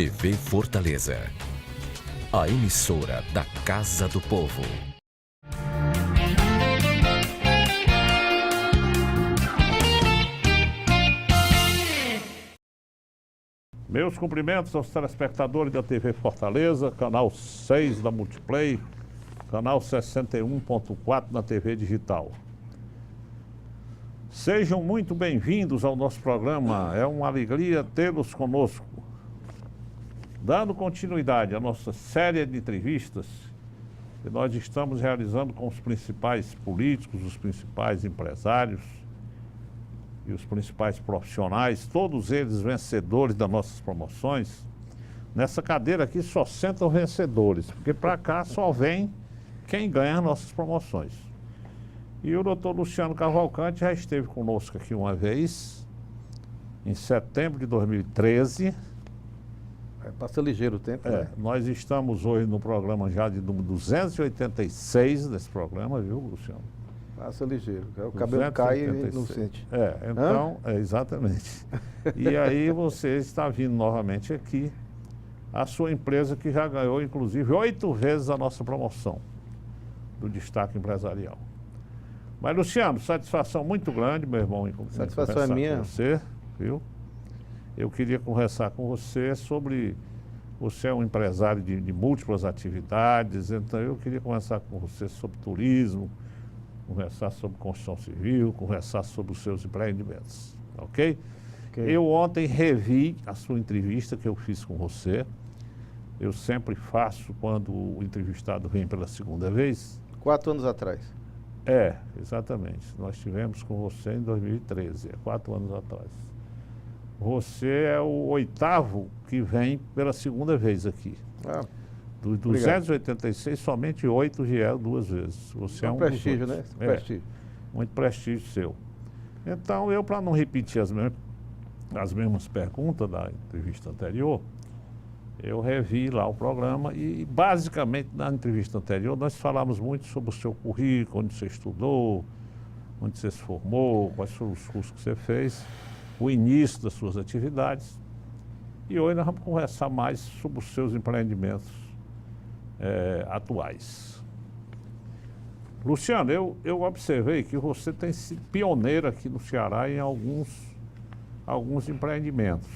TV Fortaleza, a emissora da Casa do Povo. Meus cumprimentos aos telespectadores da TV Fortaleza, canal 6 da Multiplay, canal 61.4 na TV digital. Sejam muito bem-vindos ao nosso programa, é uma alegria tê-los conosco. Dando continuidade à nossa série de entrevistas que nós estamos realizando com os principais políticos, os principais empresários e os principais profissionais, todos eles vencedores das nossas promoções. Nessa cadeira aqui só sentam vencedores, porque para cá só vem quem ganha as nossas promoções. E o doutor Luciano Cavalcante já esteve conosco aqui uma vez, em setembro de 2013. Passa ligeiro o tempo, né? Nós estamos hoje no programa já de número 286 desse programa, viu, Luciano? Passa ligeiro, o cabelo cai e não sente. Exatamente. E aí você está vindo novamente aqui, a sua empresa que já ganhou, inclusive, 8 vezes a nossa promoção do destaque empresarial. Mas, Luciano, satisfação muito grande, meu irmão, em satisfação é minha. Com você, viu? Eu queria conversar com você sobre... Você é um empresário de múltiplas atividades, então eu queria conversar com você sobre turismo, conversar sobre construção civil, conversar sobre os seus empreendimentos, ok? Eu ontem revi a sua entrevista que eu fiz com você. Eu sempre faço quando o entrevistado vem pela segunda vez. 4 anos atrás. Exatamente. Nós tivemos com você em 2013, 4 anos atrás. Você é o 8º que vem pela segunda vez aqui. Dos 286, somente 8 vieram 2 vezes. Você é um prestígio, né? Prestígio. Muito prestígio seu. Então, eu, para não repetir as mesmas perguntas da entrevista anterior, eu revi lá o programa e, basicamente, na entrevista anterior, nós falamos muito sobre o seu currículo, onde você estudou, onde você se formou, quais foram os cursos que você fez, o início das suas atividades. E hoje nós vamos conversar mais sobre os seus empreendimentos atuais. Luciano, eu observei que você tem sido pioneiro aqui no Ceará em alguns empreendimentos.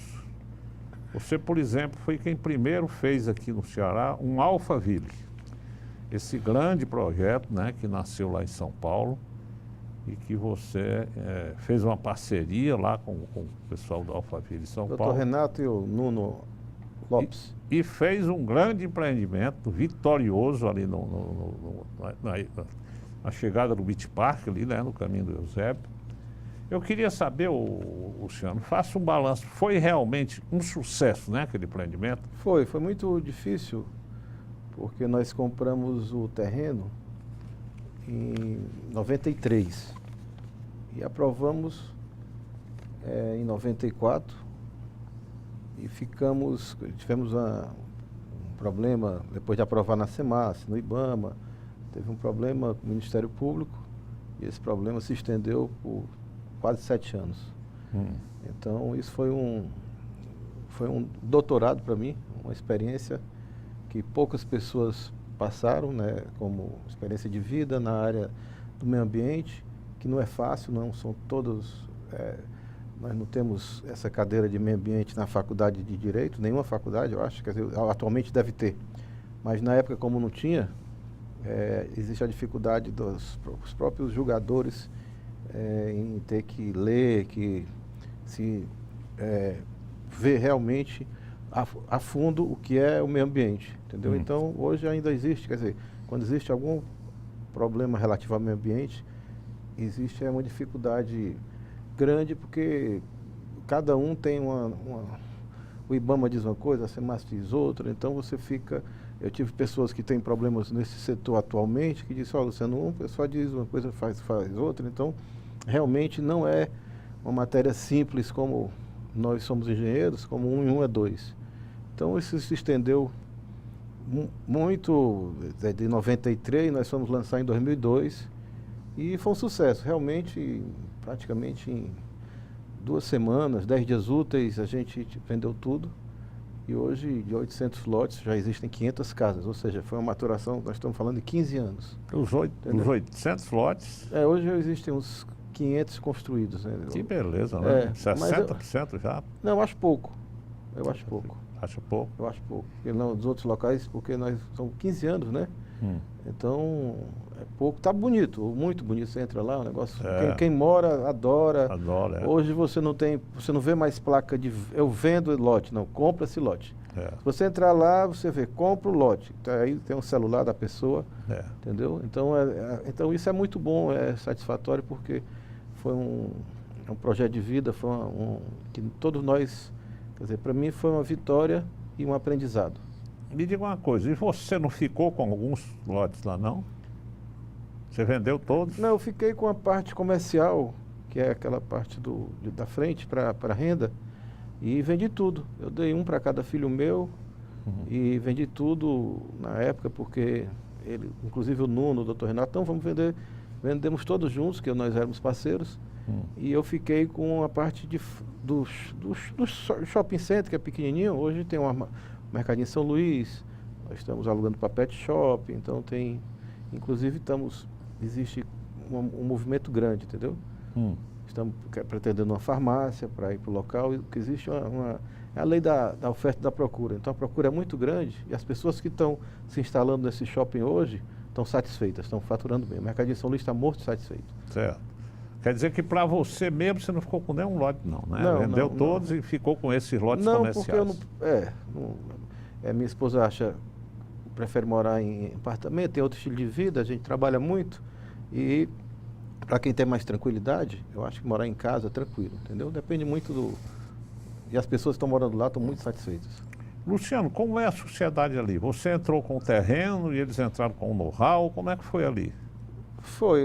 Você, por exemplo, foi quem primeiro fez aqui no Ceará um Alphaville. Esse grande projeto, né, que nasceu lá em São Paulo e que você fez uma parceria lá com o pessoal do Alphaville São Paulo. Dr. Renato e o Nuno Lopes. E fez um grande empreendimento vitorioso ali na chegada do Beach Park, ali, né, no caminho do Eusébio. Eu queria saber, Luciano, faça um balanço. Foi realmente um sucesso, né, aquele empreendimento? Foi muito difícil, porque nós compramos o terreno em 93 e aprovamos em 94 e tivemos um problema, depois de aprovar na SEMAS, no IBAMA, teve um problema com o Ministério Público e esse problema se estendeu por quase 7 anos. Então, isso foi um doutorado para mim, uma experiência que poucas pessoas passaram, né, como experiência de vida na área do meio ambiente, que não é fácil, não são todos... nós não temos essa cadeira de meio ambiente na faculdade de Direito, nenhuma faculdade, eu acho, quer dizer, atualmente deve ter. Mas na época, como não tinha, existe a dificuldade dos próprios julgadores em ter que ler, que se ver realmente a fundo o que é o meio ambiente, entendeu? Então, hoje ainda existe, quer dizer, quando existe algum problema relativo ao meio ambiente, existe uma dificuldade grande, porque cada um tem o IBAMA diz uma coisa, a SEMAS diz outra, então você fica... Eu tive pessoas que têm problemas nesse setor atualmente, que dizem, Luciano, um só diz uma coisa, faz outra, então realmente não é uma matéria simples como nós somos engenheiros, como 1 e 1 é 2. Então isso se estendeu muito, de 93, nós fomos lançar em 2002 e foi um sucesso, realmente, praticamente em 2 semanas, 10 dias úteis, a gente vendeu tudo e hoje de 800 lotes já existem 500 casas, ou seja, foi uma maturação, nós estamos falando de 15 anos. Os 800 lotes, Hoje existem uns 500 construídos. Né? que beleza, né? mas 60% já? Não, eu acho pouco. Eu acho pouco. Acho pouco. Eu acho pouco. Porque não, dos outros locais, porque nós são 15 anos, né? Então, é pouco. Tá bonito, muito bonito. Você entra lá, o negócio. Quem mora, adora. Adora, é. Hoje você não vê mais placa de eu vendo lote, não, compra-se lote. Se você entrar lá, você vê, compra o lote. Aí tem um celular da pessoa, entendeu? Então, então isso é muito bom, é satisfatório, porque foi um projeto de vida, foi que todos nós, quer dizer, para mim foi uma vitória e um aprendizado. Me diga uma coisa, e você não ficou com alguns lotes lá, não? Você vendeu todos? Não, eu fiquei com a parte comercial, que é aquela parte da frente para renda, e vendi tudo. Eu dei um para cada filho meu e vendi tudo na época, porque ele, inclusive o Nuno, o Dr. Renato, então vamos vender. Vendemos todos juntos, que nós éramos parceiros, e eu fiquei com a parte do shopping center, que é pequenininho. Hoje tem uma mercadinho em São Luís, nós estamos alugando para pet shop, então tem, inclusive existe um movimento grande, entendeu? Estamos pretendendo uma farmácia para ir para o local, que existe é a lei da oferta e da procura. Então a procura é muito grande e as pessoas que estão se instalando nesse shopping hoje estão satisfeitas, estão faturando bem. O mercadinho São Luís está morto e satisfeito. Certo. Quer dizer que para você mesmo você não ficou com nenhum lote, não, né? Não, vendeu todos e ficou com esses lotes comerciais. Não, porque minha esposa prefere morar em apartamento, tem outro estilo de vida, a gente trabalha muito e para quem tem mais tranquilidade, eu acho que morar em casa é tranquilo, entendeu? Depende muito e as pessoas que estão morando lá estão muito satisfeitas. Luciano, como é a sociedade ali? Você entrou com o terreno e eles entraram com o know-how, como é que foi ali?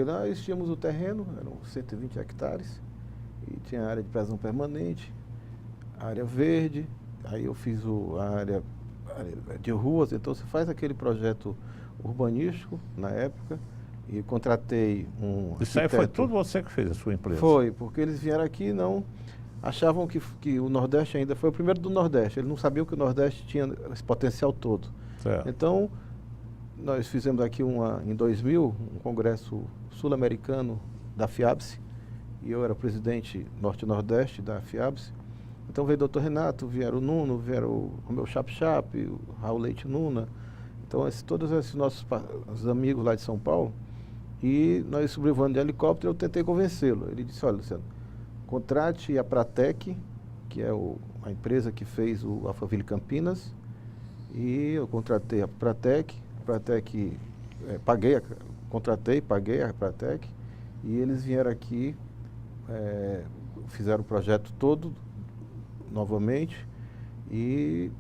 Nós tínhamos o terreno, eram 120 hectares, e tinha área de prisão permanente, área verde, aí eu fiz a área de ruas, então você faz aquele projeto urbanístico na época, e contratei um Isso aí foi tudo você que fez, a sua empresa? Foi, porque eles vieram aqui e não achavam que o Nordeste ainda foi o primeiro do Nordeste, eles não sabiam que o Nordeste tinha esse potencial todo. Certo. Então, nós fizemos aqui em 2000, um congresso sul-americano da FIABSE, e eu era presidente norte-nordeste da FIABSE. Então veio o Dr. Renato, vieram o Nuno, vieram o meu Chap, o Raul Leite Nuna, então todos esses nossos amigos lá de São Paulo, e nós sobrevoando de helicóptero, eu tentei convencê-lo. Ele disse, olha, Luciano, contrate a Pratec, que é a empresa que fez o Alphaville Campinas, e eu contratei a Pratec, paguei a Pratec, e eles vieram aqui, fizeram o projeto todo novamente, e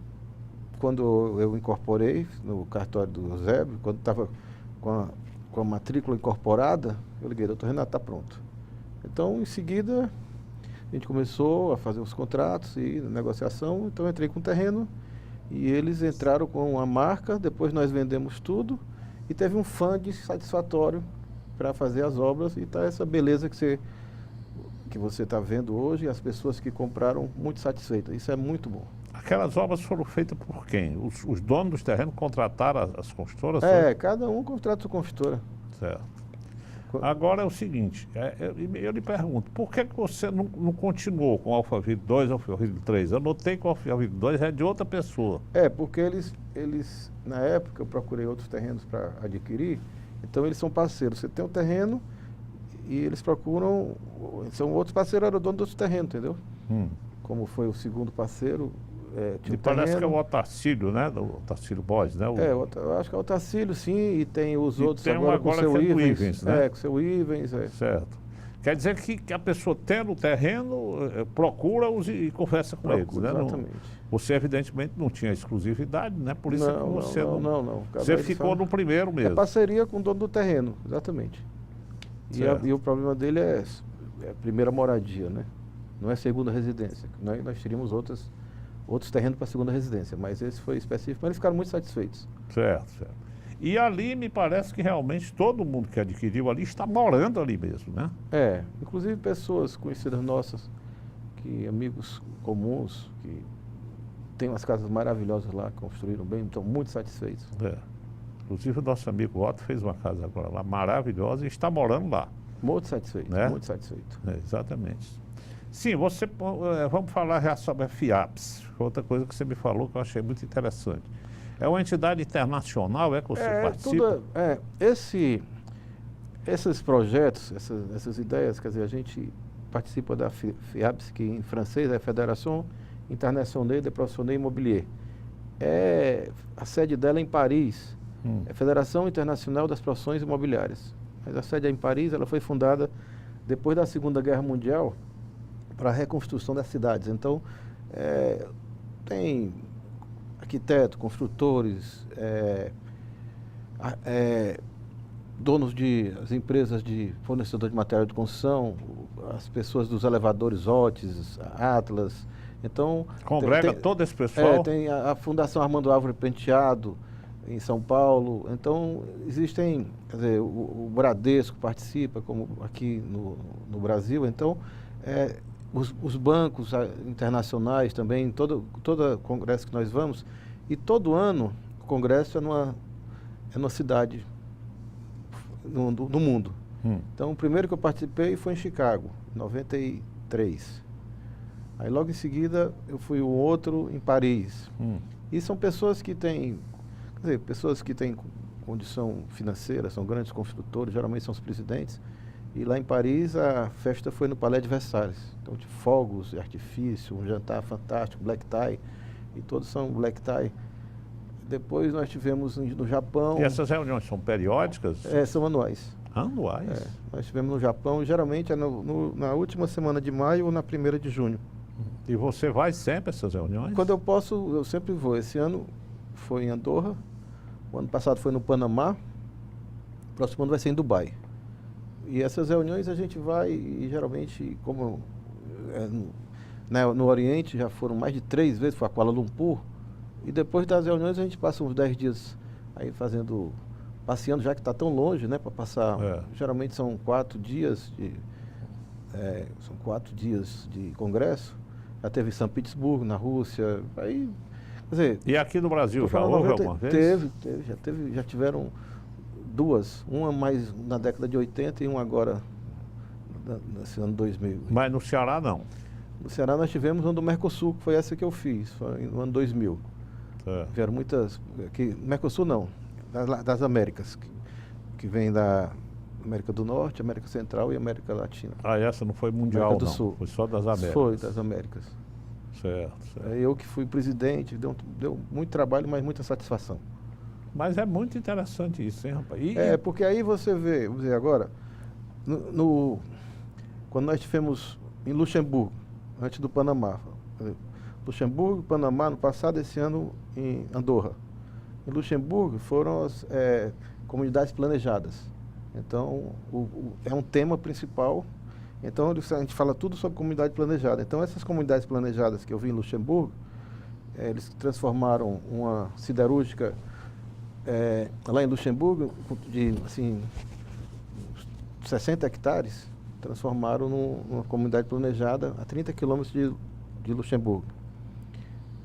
quando eu incorporei no cartório do Eusébio, quando estava com a matrícula incorporada, eu liguei, doutor Renato, está pronto. Então, em seguida, a gente começou a fazer os contratos e negociação, então eu entrei com o terreno, e eles entraram com a marca, depois nós vendemos tudo, e teve um funding satisfatório para fazer as obras, e está essa beleza que você está vendo hoje, e as pessoas que compraram muito satisfeitas. Isso é muito bom. Aquelas obras foram feitas por quem? Os donos dos terrenos contrataram as construtoras? Cada um contrata sua construtora. Certo. Agora é o seguinte, eu lhe pergunto, por que você não continuou com o Alphaville 2 e o Alphaville 3? Eu notei que o Alphaville 2 é de outra pessoa. Porque eles, na época, eu procurei outros terrenos para adquirir, então eles são parceiros. Você tem um terreno e eles procuram, são outros parceiros, eram dono do outro terreno, entendeu? Como foi o segundo parceiro, e parece que é o Otacílio, né? O Otacílio Boys, né? Eu acho que é o Otacílio, sim, e tem os outros tem agora com o seu Ivens, né? Com o seu Ivens. Certo. Quer dizer que a pessoa tendo o terreno, procura-os e conversa com eles, né? Exatamente. Você, evidentemente, não tinha exclusividade, né? Por isso que você não. Você ficou no primeiro mesmo. É parceria com o dono do terreno, exatamente. E o problema dele é primeira moradia, né? Não é segunda residência. Nós teríamos outros terrenos para segunda residência, mas esse foi específico, mas eles ficaram muito satisfeitos. Certo. E ali me parece que realmente todo mundo que adquiriu ali está morando ali mesmo, né? Inclusive pessoas conhecidas nossas, amigos comuns, que tem umas casas maravilhosas lá, construíram bem, estão muito satisfeitos. Inclusive o nosso amigo Otto fez uma casa agora lá maravilhosa e está morando lá. Muito satisfeito, né? Muito satisfeito. Exatamente. Sim, vamos falar já sobre a FIAPS, outra coisa que você me falou que eu achei muito interessante. É uma entidade internacional, que você participa? Esses projetos, essas ideias, quer dizer, a gente participa da FIAPS, que em francês é Fédération Internationale des Professionnels Immobiliers. A sede dela é em Paris, é a Federação Internacional das Profissões Imobiliárias. Mas a sede é em Paris, ela foi fundada depois da Segunda Guerra Mundial para a reconstrução das cidades. Então, tem arquitetos, construtores, donos as empresas de fornecedor de material de construção, as pessoas dos elevadores Otis, Atlas. Então, congrega todo esse pessoal? Tem a Fundação Armando Álvaro Penteado, em São Paulo. Então, existem, quer dizer, o Bradesco participa, como aqui no Brasil. Então, os bancos internacionais também, todo congresso que nós vamos, e todo ano o congresso é numa cidade no mundo. Então, o primeiro que eu participei foi em Chicago, em 93. Aí, logo em seguida, eu fui um outro em Paris. E são pessoas que têm, quer dizer, pessoas que têm condição financeira, são grandes construtores, geralmente são os presidentes. E lá em Paris, a festa foi no Palais de Versalhes. Então, de fogos, de artifício, um jantar fantástico, black tie, e todos são black tie. Depois nós tivemos no Japão... E essas reuniões são periódicas? São anuais. Anuais? Nós tivemos no Japão, geralmente é na última semana de maio ou na 1ª de junho. E você vai sempre a essas reuniões? Quando eu posso, eu sempre vou. Esse ano foi em Andorra, o ano passado foi no Panamá, o próximo ano vai ser em Dubai. E essas reuniões a gente vai, e geralmente, como no Oriente já foram mais de 3 vezes, foi a Kuala Lumpur, e depois das reuniões a gente passa uns 10 dias aí passeando, já que está tão longe, né, para passar, geralmente são 4 dias de congresso. Já teve em São Petersburgo, na Rússia, aí, quer dizer... E aqui no Brasil já houve alguma vez? Já tiveram 2, uma mais na década de 80 e uma agora, nesse ano 2000. Mas no Ceará não? No Ceará nós tivemos uma do Mercosul, que foi essa que eu fiz, foi no ano 2000. Vieram muitas, Mercosul não, das Américas, que vem da América do Norte, América Central e América Latina. Essa não foi mundial, América do não? Sul. Foi só das Américas? Foi, das Américas. Certo. Eu que fui presidente, deu muito trabalho, mas muita satisfação. Mas é muito interessante isso, hein, rapaz? Porque aí você vê, vamos dizer agora, quando nós estivemos em Luxemburgo, antes do Panamá, Luxemburgo, Panamá, no passado, esse ano em Andorra. Em Luxemburgo foram as comunidades planejadas. Então, é um tema principal. Então, a gente fala tudo sobre comunidade planejada. Então, essas comunidades planejadas que eu vi em Luxemburgo, eles transformaram uma siderúrgica lá em Luxemburgo, de, assim, 60 hectares, transformaram numa comunidade planejada a 30 quilômetros de Luxemburgo.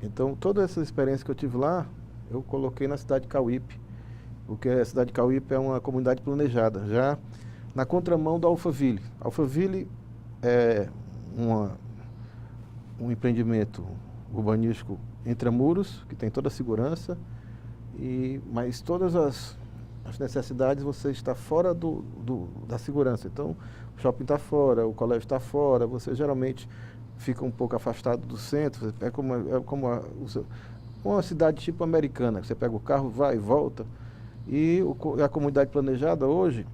Então, toda essa experiência que eu tive lá, eu coloquei na cidade de Cauípe, porque a cidade de Cauípe é uma comunidade planejada, já na contramão da Alphaville. Alphaville é um empreendimento urbanístico intramuros, que tem toda a segurança, mas todas as necessidades você está fora da segurança. Então, o shopping está fora, o colégio está fora, você geralmente fica um pouco afastado do centro, é como uma cidade tipo americana, que você pega o carro, vai e volta. E a comunidade planejada hoje,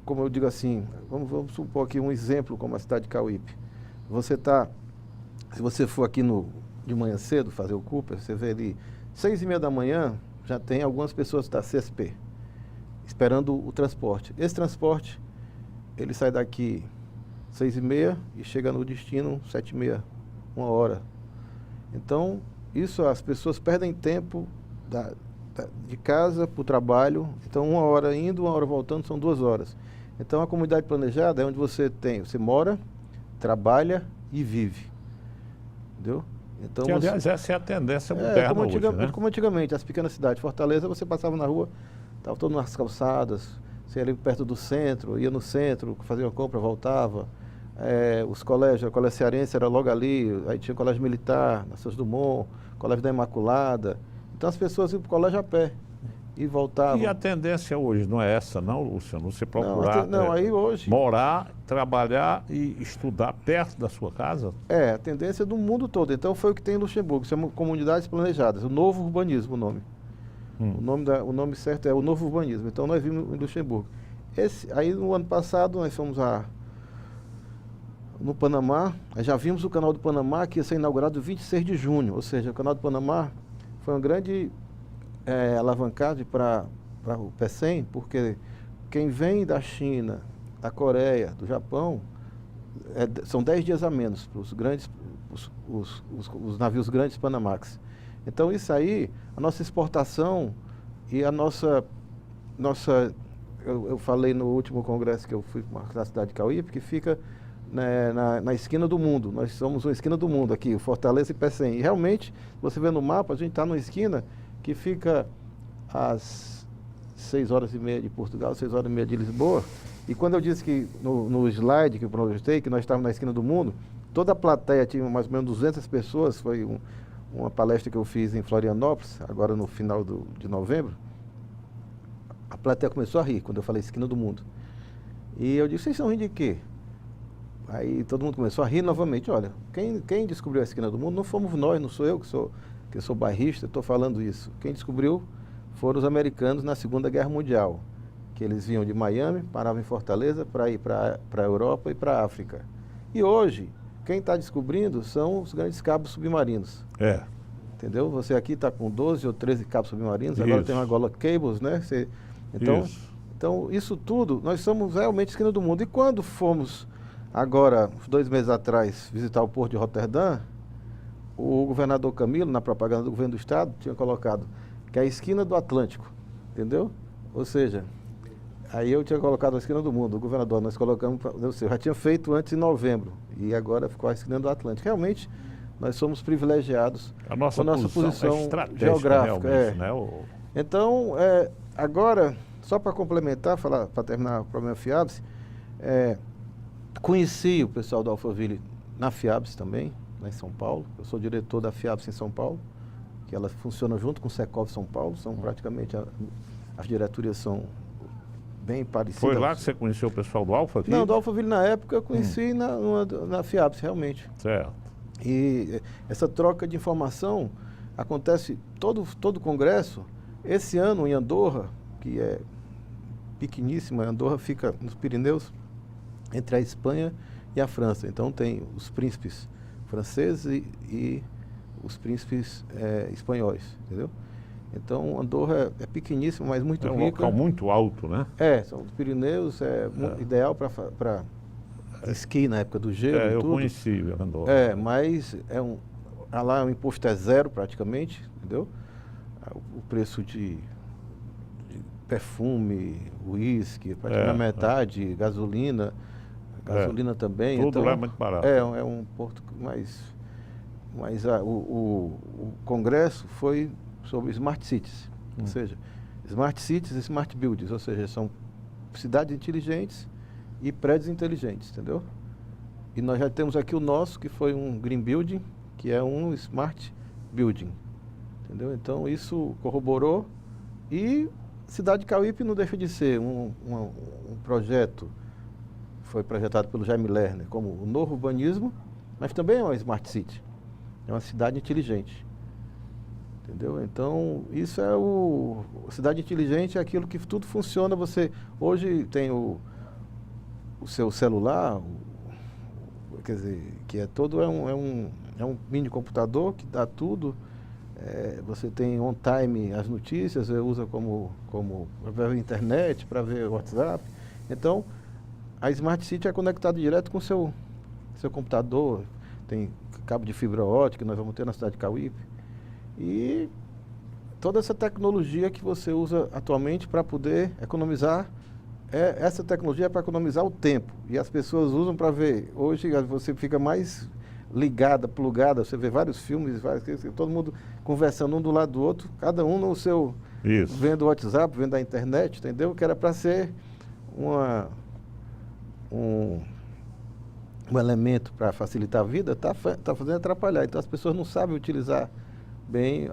como eu digo assim, vamos supor aqui um exemplo como a cidade de Cauípe. Se você for aqui de manhã cedo fazer o Cooper, você vê ali 6h30 da manhã, já tem algumas pessoas da CSP esperando o transporte. Esse transporte, ele sai daqui 6h30 e chega no destino 7h30, 1h. Então, as pessoas perdem tempo de casa para o trabalho. Então, 1h indo, 1h voltando, são 2 horas. Então, a comunidade planejada é onde você mora, trabalha e vive. Entendeu? Então, Que, aliás, essa é a tendência moderna como, hoje, né? como antigamente, as pequenas cidades. Fortaleza, você passava na rua, estava todo nas calçadas, você ia ali perto do centro, ia no centro, fazia uma compra, voltava. Os colégios, a Colégio Cearense era logo ali, aí tinha o Colégio Militar, na Santos Dumont, Colégio da Imaculada. Então as pessoas iam para o colégio a pé e voltavam. E a tendência hoje não é essa, não, Luciano? Você procurar aí hoje... morar, trabalhar e estudar perto da sua casa? A tendência do mundo todo. Então foi o que tem em Luxemburgo, são comunidades planejadas, o novo urbanismo o nome. O nome certo é o novo urbanismo. Então nós vimos em Luxemburgo. Aí no ano passado nós fomos no Panamá, já vimos o canal do Panamá que ia ser inaugurado 26 de junho, ou seja, o canal do Panamá foi uma grande alavancagem para o PECEM, porque quem vem da China, da Coreia, do Japão, são 10 dias a menos para os grandes, os navios grandes Panamax. Então isso aí, a nossa exportação e a nossa eu falei no último congresso que eu fui na cidade de Cauípe, que fica na esquina do mundo. Nós somos uma esquina do mundo aqui, o Fortaleza e Pecém. E realmente, você vê no mapa, a gente está numa esquina que fica às 6h30 de Portugal, 6h30 de Lisboa. E quando eu disse que no slide que eu projetei, que nós estávamos na esquina do mundo, toda a plateia tinha mais ou menos 200 pessoas. Foi uma palestra que eu fiz em Florianópolis, agora no final de novembro. A plateia começou a rir quando eu falei esquina do mundo. E eu disse, vocês estão rindo de quê? Aí todo mundo começou a rir novamente. Olha, quem descobriu a esquina do mundo não fomos nós, não sou eu que sou bairrista, estou falando isso. Quem descobriu foram os americanos na Segunda Guerra Mundial, que eles vinham de Miami, paravam em Fortaleza para ir para a Europa e para a África. E hoje, quem está descobrindo são os grandes cabos submarinos. Entendeu? Você aqui está com 12 ou 13 cabos submarinos, agora tem uma Angola Cables, né? Então, isso tudo, nós somos realmente esquina do mundo. E quando fomos, agora, 2 meses atrás, visitar o Porto de Roterdã, o governador Camilo, na propaganda do governo do estado, tinha colocado que é a esquina do Atlântico, entendeu? Ou seja, aí eu tinha colocado a esquina do mundo, o governador, nós colocamos, eu já tinha feito antes em novembro, e agora ficou a esquina do Atlântico. Realmente, nós somos privilegiados com a nossa posição geográfica. Né? Então, agora, só para complementar, para terminar o problema FIABS, conheci o pessoal da Alphaville na FIABS também, lá em São Paulo. Eu sou diretor da FIABS em São Paulo, que ela funciona junto com o Secov São Paulo, são praticamente, as diretorias são bem parecidas. Foi lá que você conheceu o pessoal do Alphaville? Não, do Alphaville na época eu conheci na FIABS, realmente. Certo. E essa troca de informação acontece todo congresso. Esse ano em Andorra, que é pequeníssima, Andorra fica nos Pirineus, entre a Espanha e a França. Então tem os príncipes franceses e os príncipes espanhóis, entendeu? Então Andorra é pequeníssima, mas muito rica. É um local muito alto, né? São os Pirineus, ideal para esqui na época do gelo e eu tudo. conheci Andorra. Mas lá o imposto é zero praticamente, entendeu? O preço de perfume, uísque, praticamente metade, gasolina também. Tudo então, lá é muito barato. É um porto mais... Mas o congresso foi sobre Smart Cities, ou seja, Smart Cities e Smart Buildings, ou seja, são cidades inteligentes e prédios inteligentes, entendeu? E nós já temos aqui o nosso, que foi um Green Building, que é um Smart Building, entendeu? Então isso corroborou e Cidade de Cauípe não deixa de ser um projeto, foi projetado pelo Jaime Lerner como o novo urbanismo, mas também é uma Smart City, é uma cidade inteligente, entendeu? Então isso é cidade inteligente é aquilo que tudo funciona, você hoje tem o seu celular, quer dizer, que é um mini computador que dá tudo. Você tem on time as notícias, você usa como para ver a internet, para ver o WhatsApp. Então, a Smart City é conectada direto com o seu computador, tem cabo de fibra ótica que nós vamos ter na cidade de Cauípe. E toda essa tecnologia que você usa atualmente para poder economizar, essa tecnologia é para economizar o tempo. E as pessoas usam para ver. Hoje você fica mais ligada, plugada. Você vê vários filmes, todo mundo conversando um do lado do outro, cada um no seu, Isso. vendo o WhatsApp, vendo a internet, entendeu? Que era para ser um elemento para facilitar a vida, tá fazendo atrapalhar. Então as pessoas não sabem utilizar bem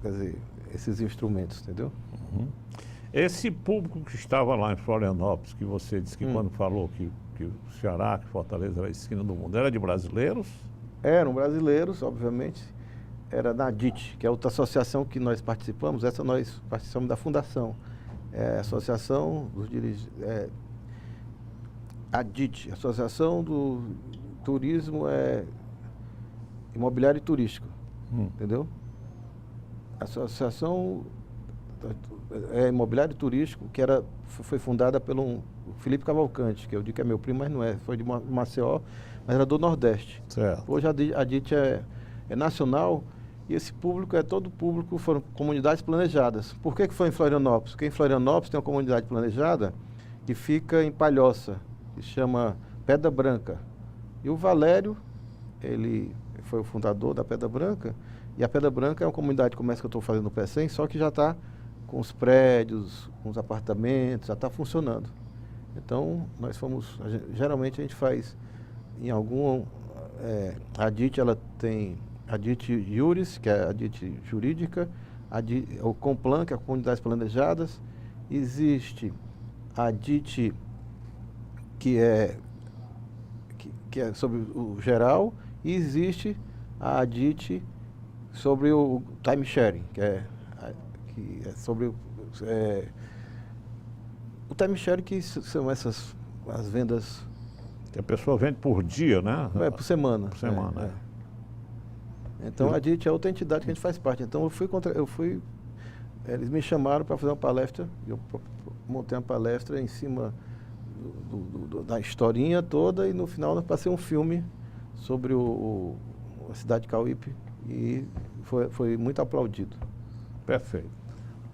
quer dizer, esses instrumentos, entendeu? Uhum. Esse público que estava lá em Florianópolis, que você disse que quando falou que o Ceará, que Fortaleza era a esquina do mundo, era de brasileiros? Eram brasileiros, obviamente. Era da ADIT, que é outra associação que nós participamos. Essa nós participamos da fundação. É a Associação dos Dirigentes... ADIT, Associação do Turismo Imobiliário e Turístico. Entendeu? Associação Imobiliário Turístico, que foi fundada pelo Felipe Cavalcante, que eu digo que é meu primo, mas não é, foi de Maceió, mas era do Nordeste. Certo. Hoje a DIT é nacional e esse público todo público, foram comunidades planejadas. Por que foi em Florianópolis? Porque em Florianópolis tem uma comunidade planejada que fica em Palhoça, que se chama Pedra Branca. E o Valério, ele foi o fundador da Pedra Branca, e a Pedra Branca é uma comunidade como essa que eu estou fazendo no PECEM, só que já está com os prédios, com os apartamentos, já está funcionando. Então, geralmente a gente faz em a DIT, ela tem a DIT Juris, que é a DIT jurídica, o Complan, que é a Comunidades Planejadas, existe a DIT que é sobre o geral, e existe a DIT sobre o time sharing, que é sobre o time sharing, que são as vendas... Que a pessoa vende por dia, né? Por semana. Por semana, Então a DIT é outra entidade que a gente faz parte. Então eles me chamaram para fazer uma palestra, eu montei uma palestra em cima da historinha toda, e no final nós passei um filme sobre a cidade de Cauípe, e foi muito aplaudido. Perfeito.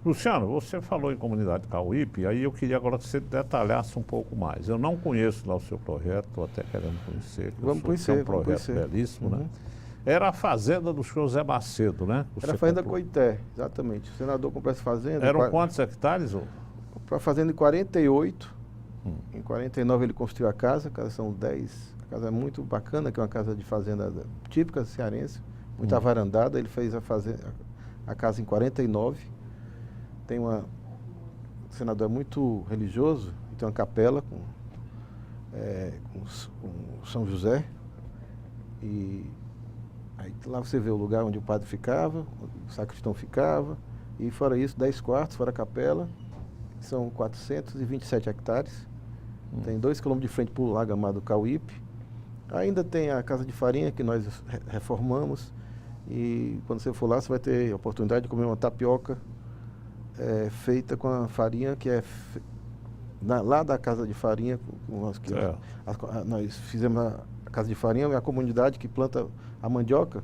Luciano, você falou em comunidade Cauípe, aí eu queria agora que você detalhasse um pouco mais. Eu não conheço lá o seu projeto, estou até querendo conhecer. Vamos conhecer. É um projeto belíssimo, né? Era a fazenda do senhor Zé Macedo, né? Era a fazenda Coité, exatamente. O senador comprou essa fazenda. Eram quantos hectares? Comprou a fazenda em 48. Em 49 ele construiu a casa são 10. A casa é muito bacana, que é uma casa de fazenda típica cearense, muito avarandada. Ele fez a casa em 49. O senador é muito religioso, e tem uma capela com São José. E aí lá você vê o lugar onde o padre ficava, o sacristão ficava, e fora isso, 10 quartos, fora a capela, são 427 hectares. Tem 2 quilômetros de frente para o lago amado Cauípe. Ainda tem a casa de farinha que nós reformamos, e quando você for lá você vai ter a oportunidade de comer uma tapioca feita com a farinha que lá da casa de farinha. Nós fizemos a casa de farinha, é a comunidade que planta a mandioca.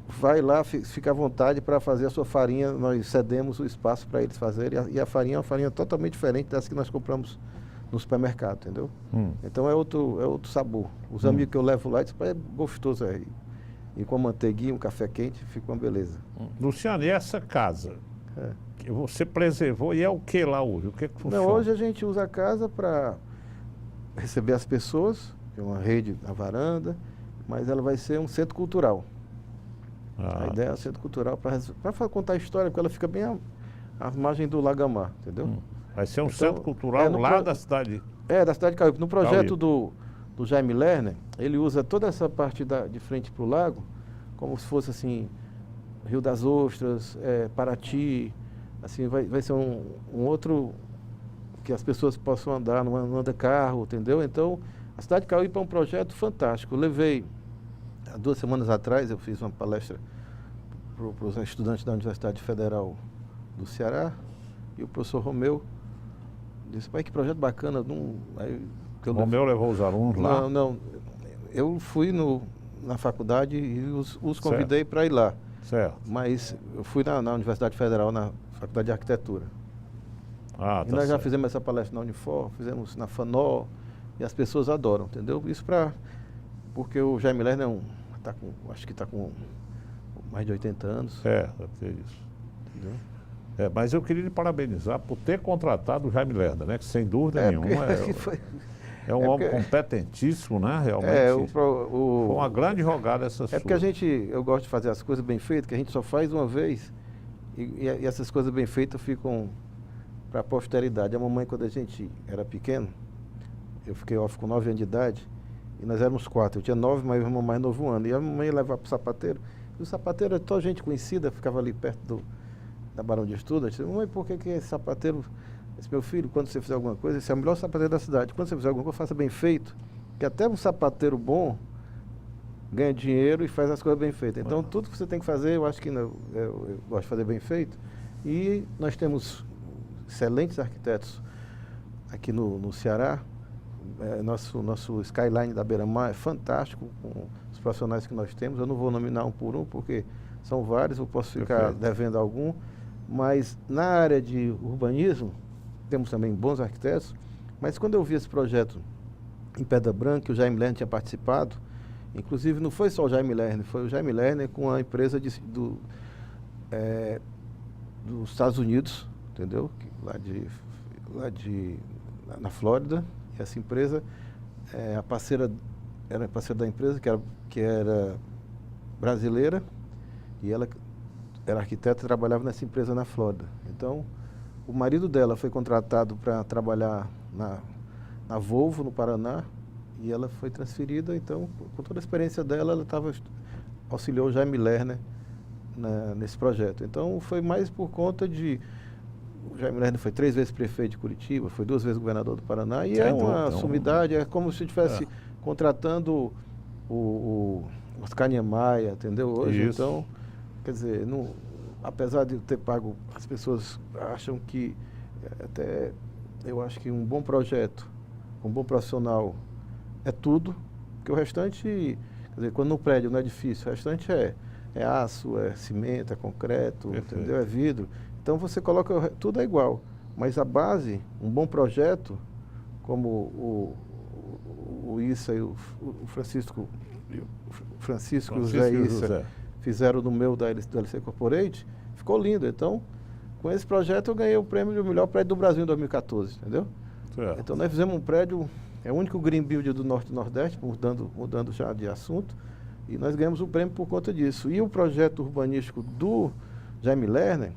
Vai lá, fica à vontade para fazer a sua farinha. Nós cedemos o espaço para eles fazerem, e a farinha é uma farinha totalmente diferente dessa que nós compramos no supermercado, entendeu? Então é outro sabor. Os amigos que eu levo lá dizem, é gostoso aí. E com a manteiguinha, um café quente, fica uma beleza. Luciano, e essa casa que você preservou, e é o que lá hoje? O que funciona? Não, hoje a gente usa a casa para receber as pessoas, tem uma rede na varanda, mas ela vai ser um centro cultural. A ideia é um centro cultural para contar a história, porque ela fica bem à margem do Lagamar, entendeu? Vai ser um centro cultural lá da cidade? Da cidade de Cauípe. No projeto do Jaime Lerner, ele usa toda essa parte de frente para o lago, como se fosse assim, Rio das Ostras, Paraty, assim, vai ser um outro que as pessoas possam andar, não anda carro, entendeu? Então, a cidade de Cauípe é um projeto fantástico. Eu levei, há 2 semanas atrás, eu fiz uma palestra para os estudantes da Universidade Federal do Ceará, e o professor Romeu disse, pai, que projeto bacana. Romeu levou os alunos lá? Não, eu fui na faculdade e os convidei para ir lá. Certo. Mas eu fui na Universidade Federal, na Faculdade de Arquitetura. E nós já fizemos essa palestra na Unifor, fizemos na FANOL, e as pessoas adoram, entendeu? Isso para porque o Jaime Lerner acho que está com mais de 80 anos. Deve ter isso. Entendeu? Mas eu queria lhe parabenizar por ter contratado o Jaime Lerner, né? Que sem dúvida nenhuma é um homem competentíssimo, né? Realmente foi uma grande jogada essa sua. É porque eu gosto de fazer as coisas bem feitas, que a gente só faz uma vez e essas coisas bem feitas ficam para a posteridade. A mamãe, quando a gente era pequeno, eu fiquei órfão com 9 anos de idade e nós éramos 4. Eu tinha 9, mas meu irmão mais novo 1 ano. E a mamãe ia levar para o sapateiro. E o sapateiro era toda gente conhecida, ficava ali perto da Barão de Estudo. Eu disse, mamãe, por que esse sapateiro... Esse meu filho, quando você fizer alguma coisa, esse é o melhor sapateiro da cidade. Quando você fizer alguma coisa, faça bem feito, que até um sapateiro bom ganha dinheiro e faz as coisas bem feitas. Então, tudo que você tem que fazer, eu acho que eu gosto de fazer bem feito. E nós temos excelentes arquitetos aqui no Ceará. Nosso skyline da Beira-Mar é fantástico, com os profissionais que nós temos. Eu não vou nominar um por um, porque são vários, eu posso ficar devendo algum. Mas na área de urbanismo, temos também bons arquitetos, mas quando eu vi esse projeto em Pedra Branca, que o Jaime Lerner tinha participado, inclusive não foi só o Jaime Lerner, foi o Jaime Lerner com a empresa dos Estados Unidos, entendeu? Na Flórida, e essa empresa, era parceira da empresa, que era brasileira, e ela era arquiteta e trabalhava nessa empresa na Flórida. Então, o marido dela foi contratado para trabalhar na Volvo, no Paraná, e ela foi transferida. Então, com toda a experiência dela, ela auxiliou o Jaime Lerner nesse projeto. Então, foi mais por conta de... O Jaime Lerner foi 3 vezes prefeito de Curitiba, foi 2 vezes governador do Paraná, e é uma sumidade, é como se estivesse contratando o Oscar Niemeyer, entendeu? Hoje, isso. Então... Quer dizer, apesar de eu ter pago, as pessoas acham que, eu acho que um bom projeto, um bom profissional é tudo, porque o restante, quer dizer, quando no prédio, no edifício, o restante é aço, é cimento, é concreto, entendeu? É vidro. Então você coloca, tudo é igual, mas a base, um bom projeto, como o Issa e o Francisco e o José Issa fizeram no meu da LC Corporate, ficou lindo. Então, com esse projeto eu ganhei o prêmio de melhor prédio do Brasil em 2014, entendeu? Então nós fizemos um prédio, é o único Green Build do Norte e Nordeste, mudando já de assunto, e nós ganhamos o prêmio por conta disso. E o projeto urbanístico do Jaime Lerner,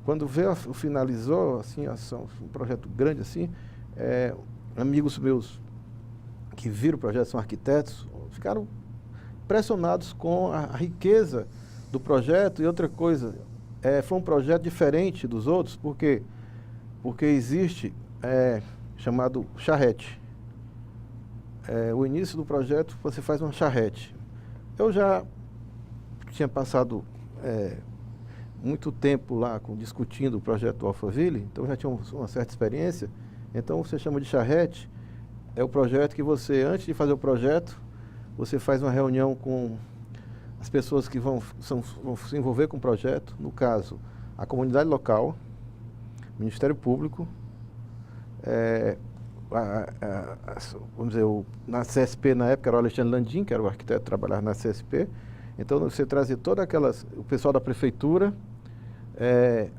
quando finalizou, assim, um projeto grande assim, amigos meus que viram o projeto, são arquitetos, ficaram impressionados com a riqueza do projeto. E outra coisa, foi um projeto diferente dos outros, porque existe chamado charrete. O início do projeto, você faz uma charrete. Eu já tinha passado muito tempo lá discutindo o projeto do Alphaville, então já tinha uma certa experiência. Então você chama de charrete, é o projeto que você, antes de fazer o projeto, você faz uma reunião com as pessoas que vão se envolver com o projeto, no caso, a comunidade local, o Ministério Público, vamos dizer, na CSP na época era o Alexandre Landim, que era o arquiteto que trabalhava na CSP. Então você trazia o pessoal da prefeitura,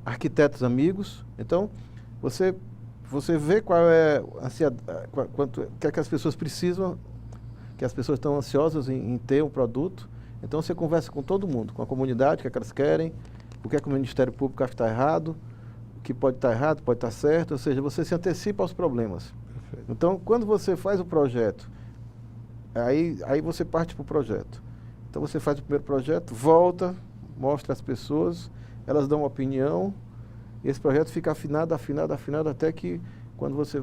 arquitetos amigos. Então você vê qual é o que é que as pessoas precisam, que as pessoas estão ansiosas em ter um produto. Então você conversa com todo mundo, com a comunidade, o que é que elas querem, o que é que o Ministério Público acha que está errado, o que pode estar errado, pode estar certo, ou seja, você se antecipa aos problemas. Perfeito. Então, quando você faz o projeto, aí você parte para o projeto. Então você faz o primeiro projeto, volta, mostra às pessoas, elas dão uma opinião, e esse projeto fica afinado, até que quando você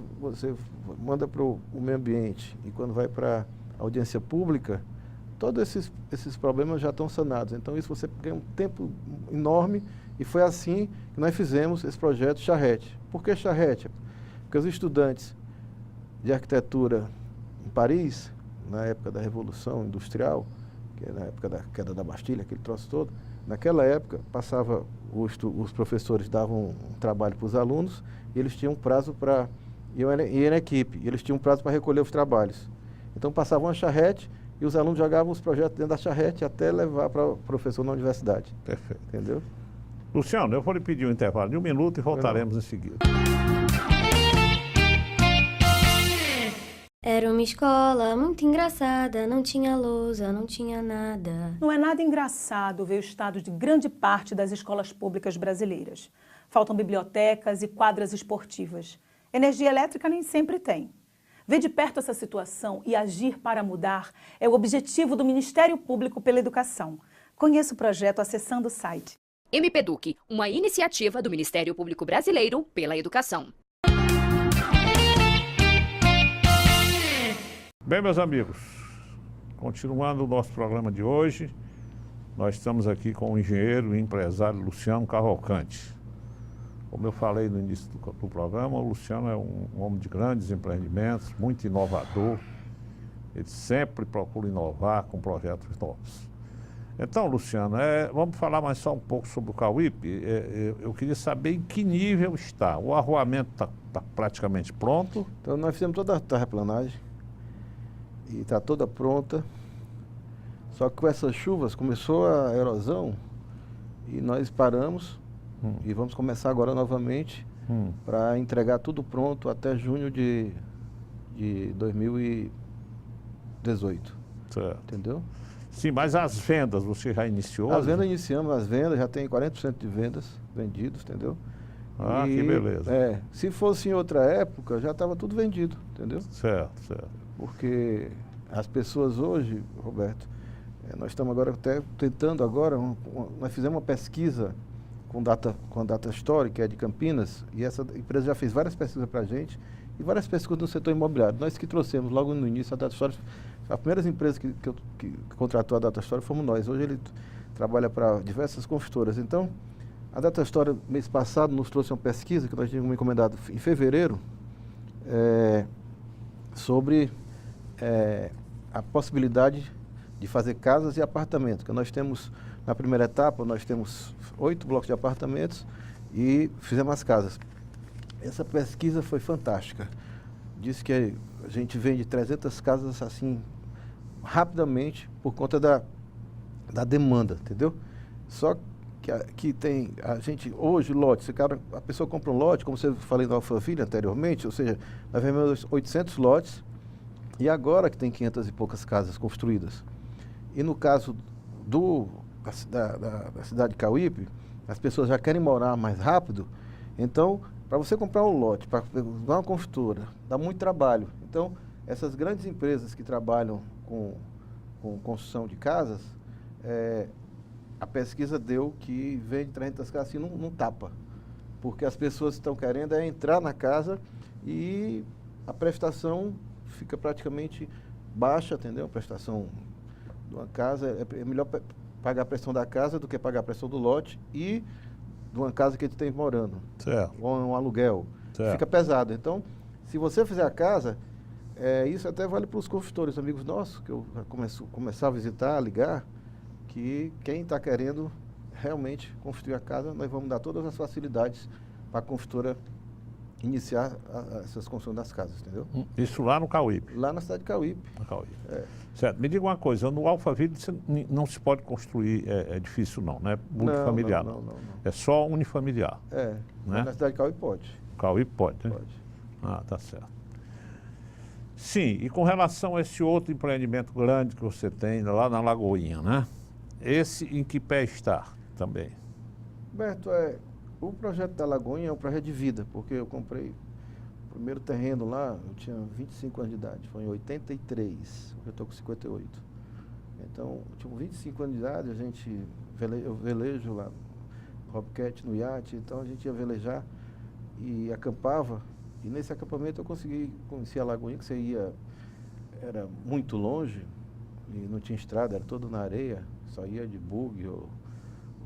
manda para o meio ambiente e quando vai para a audiência pública, todos esses problemas já estão sanados. Então isso você ganha um tempo enorme, e foi assim que nós fizemos esse projeto Charrete. Por que Charrete? Porque os estudantes de arquitetura em Paris, na época da Revolução Industrial, que é na época da queda da Bastilha, aquele troço todo, naquela época os professores davam um trabalho para os alunos, e eles tinham um prazo para... E era equipe, e eles tinham um prazo para recolher os trabalhos. Então passavam uma charrete, e os alunos jogavam os projetos dentro da charrete até levar para o professor na universidade. Perfeito. Entendeu? Luciano, eu vou lhe pedir um intervalo de 1 minuto e voltaremos em seguida. Era uma escola muito engraçada, não tinha lousa, não tinha nada. Não é nada engraçado ver o estado de grande parte das escolas públicas brasileiras. Faltam bibliotecas e quadras esportivas. Energia elétrica nem sempre tem. Ver de perto essa situação e agir para mudar é o objetivo do Ministério Público pela Educação. Conheça o projeto acessando o site. MPEDUC, uma iniciativa do Ministério Público Brasileiro pela Educação. Bem, meus amigos, continuando o nosso programa de hoje, nós estamos aqui com o engenheiro e empresário Luciano Cavalcante. Como eu falei no início do programa, o Luciano é um homem de grandes empreendimentos, muito inovador. Ele sempre procura inovar com projetos novos. Então, Luciano, vamos falar mais só um pouco sobre o Cauípe. Eu queria saber em que nível está. O arruamento está praticamente pronto. Então nós fizemos toda a terraplanagem e está toda pronta. Só que com essas chuvas começou a erosão e nós paramos e vamos começar agora novamente para entregar tudo pronto até junho de 2018. Certo. Entendeu? Sim, mas as vendas você já iniciou? As vendas iniciamos, as vendas já tem 40% de vendas vendidos, entendeu? Ah, que beleza. Se fosse em outra época, já estava tudo vendido, entendeu? Certo, certo. Porque as pessoas hoje, Roberto, nós estamos agora até tentando agora, nós fizemos uma pesquisa com a Data Story, que é de Campinas, e essa empresa já fez várias pesquisas para a gente, e várias pesquisas no setor imobiliário. Nós que trouxemos logo no início a Data Story, a primeira empresa que contratou a Data Story fomos nós. Hoje ele trabalha para diversas construtoras. Então, a Data Story, mês passado, nos trouxe uma pesquisa que nós tínhamos encomendado em fevereiro, sobre a possibilidade de fazer casas e apartamentos. Que nós temos, na primeira etapa, nós temos 8 blocos de apartamentos e fizemos as casas. Essa pesquisa foi fantástica. Disse que a gente vende 300 casas assim, rapidamente, por conta da demanda, entendeu? Só que tem, a gente, hoje, lote, a pessoa compra um lote, como você falei no Alphaville anteriormente, ou seja, nós vendemos 800 lotes, e agora que tem 500 e poucas casas construídas. E no caso da cidade de Cauípe, as pessoas já querem morar mais rápido, então, para você comprar um lote, para uma construtora, dá muito trabalho. Então, essas grandes empresas que trabalham com construção de casas, a pesquisa deu que vende 300 casas assim, não tapa. Porque as pessoas estão querendo entrar na casa e a prestação fica praticamente baixa, entendeu? A prestação de uma casa, é melhor pagar a prestação da casa do que pagar a prestação do lote e de uma casa que ele tem morando. Certo. Ou um aluguel. Certo. Fica pesado. Então, se você fizer a casa, isso até vale para os construtores, amigos nossos, que eu começar a visitar, a ligar, que quem está querendo realmente construir a casa, nós vamos dar todas as facilidades para a construtora iniciar essas construções das casas, entendeu? Isso lá no Cauípe? Lá na cidade de Cauípe. No Cauípe. Certo. Me diga uma coisa, no Alphaville não se pode construir edifício não, né? Multifamiliar. Não. É só unifamiliar. Né? Na cidade de Cauípe pode. Cauípe pode, né? Pode. Ah, tá certo. Sim, e com relação a esse outro empreendimento grande que você tem lá na Lagoinha, né? Esse em que pé está também? Roberto, o projeto da Lagoinha é um projeto de vida, porque eu comprei o primeiro terreno lá, eu tinha 25 anos de idade, foi em 83, hoje eu estou com 58. Então, eu tinha 25 anos de idade, eu velejo lá no Hopcat, no iate, então a gente ia velejar e acampava, e nesse acampamento eu consegui conhecer a Lagoinha, que era muito longe, e não tinha estrada, era todo na areia, só ia de bug,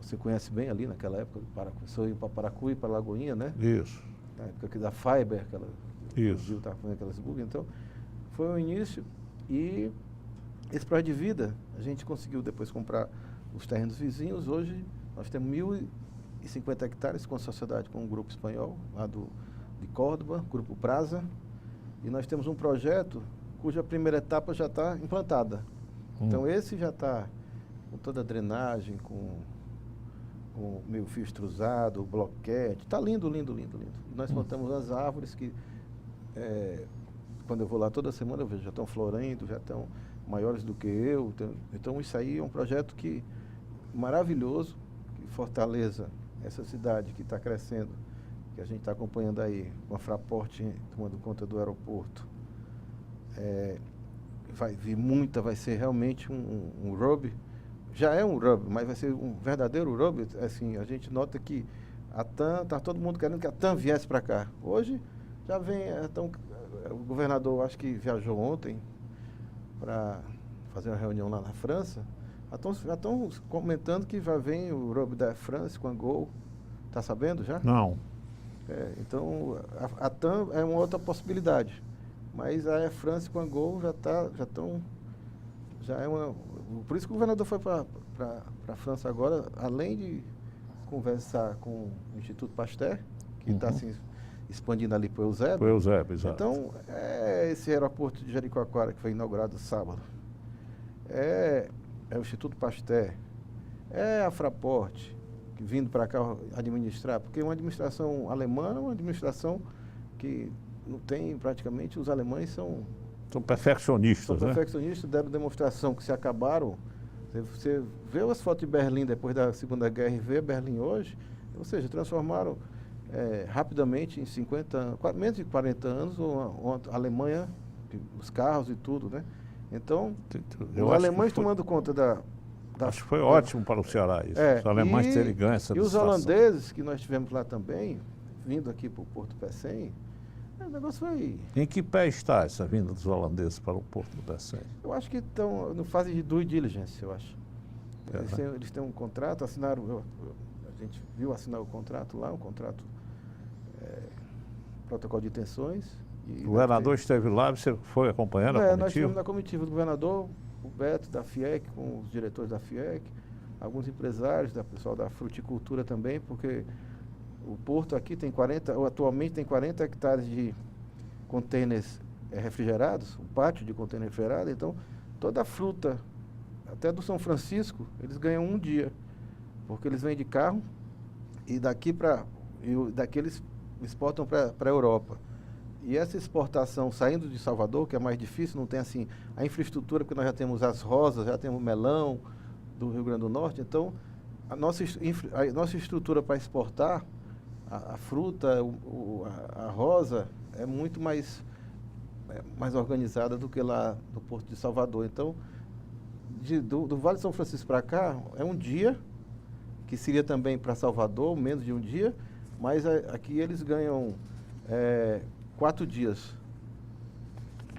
você conhece bem ali naquela época, só ia para Paracu e para Lagoinha, né? Isso. Na época da Fiber, Isso. O estava fazendo aquelas bug, então foi o início, e esse projeto de vida, a gente conseguiu depois comprar os terrenos vizinhos, hoje nós temos 1.050 hectares com a sociedade, com um grupo espanhol, lá de Córdoba, Grupo Praza, e nós temos um projeto cuja primeira etapa já está implantada. Então esse já está com toda a drenagem, com meio fio extrusado, bloquete. Está lindo, lindo, lindo, lindo. Nós plantamos as árvores que, quando eu vou lá toda semana, eu vejo, já estão florendo, já estão maiores do que eu. Então isso aí é um projeto maravilhoso, que Fortaleza, essa cidade que está crescendo, que a gente está acompanhando aí, com a Fraport tomando conta do aeroporto. Vai ser realmente um hub. Já é um hub, mas vai ser um verdadeiro hub. Assim, a gente nota que a TAM, está todo mundo querendo que a TAM viesse para cá. Hoje já vem, o governador acho que viajou ontem para fazer uma reunião lá na França. Já estão comentando que vai vir o hub da France com a Gol. Está sabendo já? Não. Então, a TAM é uma outra possibilidade. Mas a Air France com a Gol por isso que o governador foi para a França agora, além de conversar com o Instituto Pasteur, que está se expandindo ali para o Eusébio. Foi o Eusébio, exato. Então, esse aeroporto de Jericoacoara, que foi inaugurado sábado, é o Instituto Pasteur, é a Fraport, que vindo para cá administrar, porque uma administração alemã é uma administração que não tem praticamente, os alemães são perfeccionistas, né? Perfeccionistas, deram demonstração que se acabaram. Você vê as fotos de Berlim depois da Segunda Guerra e vê Berlim hoje, ou seja, transformaram rapidamente em 50 anos, menos de 40 anos, a Alemanha, os carros e tudo, né? Então, os alemães tomando conta acho que foi ótimo para o Ceará isso. Os alemães terem ganho essa licitação. E os holandeses, que nós tivemos lá também, vindo aqui para o Porto Pecém, o negócio foi... Em que pé está essa vinda dos holandeses para o Porto do Pecém? Eu acho que estão no fase de due diligence, eu acho. Eles têm um contrato, assinaram, a gente viu assinar o contrato lá, protocolo de intenções. O governador esteve lá, você foi acompanhando a comitiva? Nós estivemos na comitiva do governador, o Beto da FIEC, com os diretores da FIEC, alguns empresários, pessoal da fruticultura também, porque o porto aqui tem atualmente tem 40 hectares de contêineres refrigerados, um pátio de contêiner refrigerado, então toda a fruta, até do São Francisco, eles ganham um dia, porque eles vêm de carro e daqui eles exportam para a Europa. E essa exportação saindo de Salvador, que é mais difícil, não tem assim a infraestrutura, porque nós já temos as rosas, já temos o melão do Rio Grande do Norte, então a nossa estrutura para exportar a fruta, a rosa, é muito mais organizada do que lá no Porto de Salvador. Então, do Vale de São Francisco para cá, é um dia, que seria também para Salvador, menos de um dia, mas aqui eles ganham 4 dias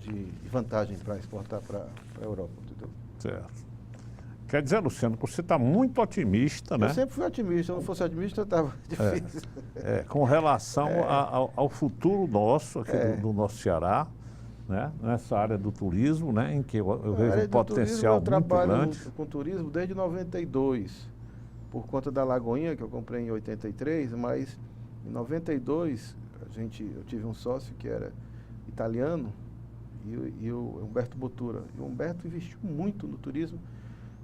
de vantagem para exportar para a Europa. Entendeu? Certo. Quer dizer, Luciano, você está muito otimista, né? Eu sempre fui otimista. Se eu não fosse otimista, estava difícil. Com relação ao futuro nosso, aqui do nosso Ceará, né? Nessa área do turismo, né? Em que eu vejo um potencial muito grande. Eu trabalho com turismo desde 92, por conta da Lagoinha, que eu comprei em 83, mas em 92 eu tive um sócio que era italiano, e o Humberto Bottura. E o Humberto investiu muito no turismo,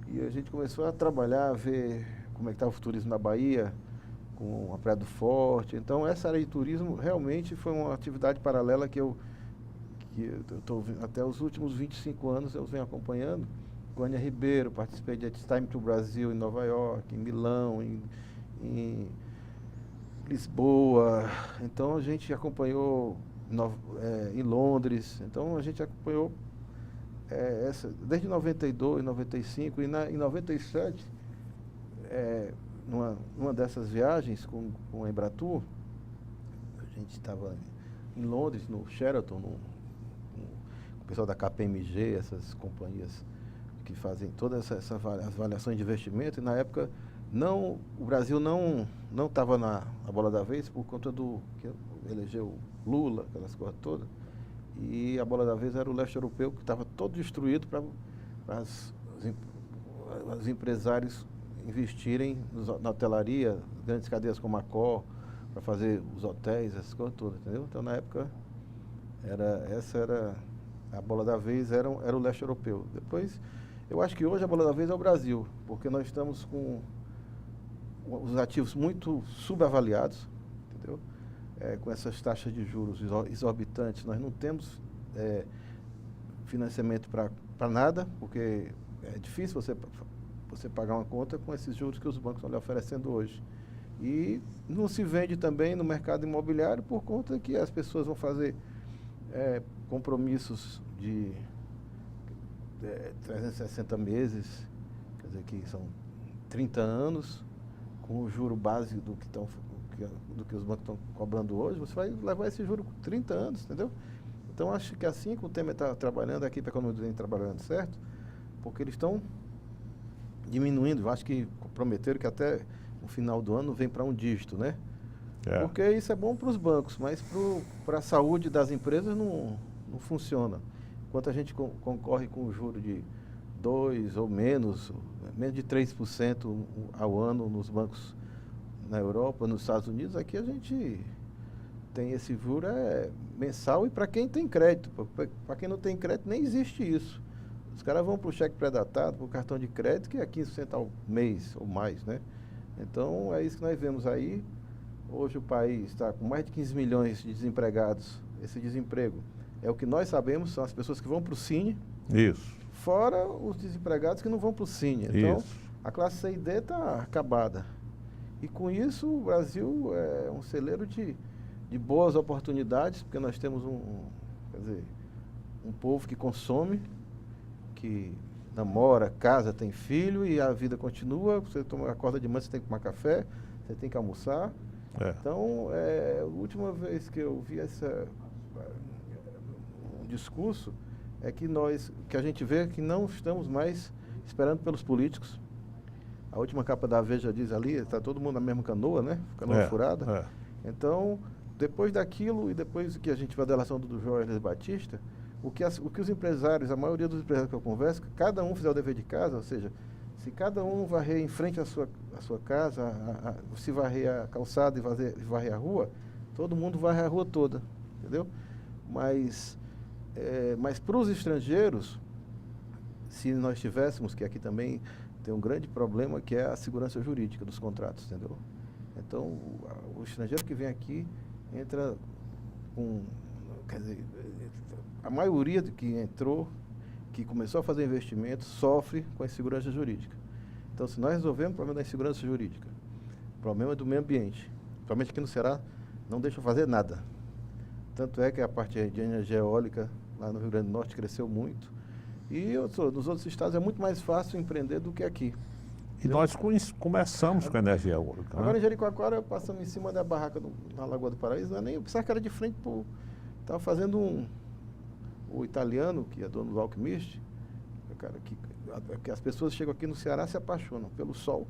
e a gente começou a trabalhar, a ver como é que estava o turismo na Bahia, com a Praia do Forte. Então, essa área de turismo realmente foi uma atividade paralela que eu estou até os últimos 25 anos eu venho acompanhando. Goiânia Ribeiro, participei de It's Time to Brasil em Nova York, em Milão, em Lisboa. Então, a gente acompanhou em Londres. Então, a gente acompanhou desde 92, 95 e em 97, numa dessas viagens com a Embratur, a gente estava em Londres, no Sheraton, com o pessoal da KPMG, essas companhias que fazem todas essas avaliações de investimento, e na época o Brasil não estava na bola da vez por conta que elegeu Lula, aquelas coisas todas. E a bola da vez era o leste europeu, que estava todo destruído para os empresários investirem na hotelaria, grandes cadeias como a Accor, para fazer os hotéis, essas coisas todas, entendeu? Então, na época, essa era a bola da vez, era o leste europeu. Depois, Eu acho que hoje a bola da vez é o Brasil, porque nós estamos com os ativos muito subavaliados, entendeu? Com essas taxas de juros exorbitantes, nós não temos financiamento para nada, porque é difícil você pagar uma conta com esses juros que os bancos estão lhe oferecendo hoje. E não se vende também no mercado imobiliário por conta que as pessoas vão fazer compromissos de 360 meses, quer dizer que são 30 anos, com o juro base do que os bancos estão cobrando hoje, você vai levar esse juro por 30 anos, entendeu? Então, acho que assim que o Temer está trabalhando aqui, para a economia vem trabalhando certo, porque eles estão diminuindo, eu acho que prometeram que até no final do ano vem para um dígito, né? Porque isso é bom para os bancos, mas para a saúde das empresas não funciona. Enquanto a gente concorre com o juro de 2% ou menos de 3% ao ano nos bancos na Europa, nos Estados Unidos, aqui a gente tem esse juro mensal e para quem tem crédito. Para quem não tem crédito, nem existe isso. Os caras vão para o cheque pré-datado, para o cartão de crédito, que é 15% ao mês ou mais, né? Então, é isso que nós vemos aí. Hoje o país está com mais de 15 milhões de desempregados. Esse desemprego é o que nós sabemos, são as pessoas que vão para o Cine. Isso. Fora os desempregados que não vão para o Cine. Então, Isso. a classe C e D está acabada. E com isso, o Brasil é um celeiro de boas oportunidades, porque nós temos um povo que consome, que namora, casa, tem filho e a vida continua. Você acorda de manhã, você tem que tomar café, você tem que almoçar. Então, a última vez que eu vi um discurso é que a gente vê que não estamos mais esperando pelos políticos. A última capa da Veja diz ali, está todo mundo na mesma canoa, né? Canoa furada. Então, depois daquilo e depois que a gente vai da relação do Jorge Batista, o que os empresários, a maioria dos empresários que eu converso, cada um fizer o dever de casa, ou seja, se cada um varrer em frente à sua casa, se varrer a calçada e varrer a rua, todo mundo varre a rua toda, entendeu? Mas para os estrangeiros, se nós tivéssemos, que aqui também tem um grande problema, que é a segurança jurídica dos contratos, entendeu? Então, o estrangeiro que vem aqui entra com... Quer dizer, a maioria que entrou, que começou a fazer investimentos, sofre com a insegurança jurídica. Então, se nós resolvermos o problema da insegurança jurídica, o problema do meio ambiente, principalmente aqui no Ceará, não deixa fazer nada. Tanto é que a parte de energia eólica lá no Rio Grande do Norte cresceu muito. E nos outros estados é muito mais fácil empreender do que aqui. E nós começamos com a energia eólica. Agora em Jericoacoara, passamos em cima da barraca na Lagoa do Paraíso, não é nem, eu pensava que era de frente para o... Estava fazendo o italiano, que é dono do Alquimista, cara, que as pessoas chegam aqui no Ceará se apaixonam pelo sol,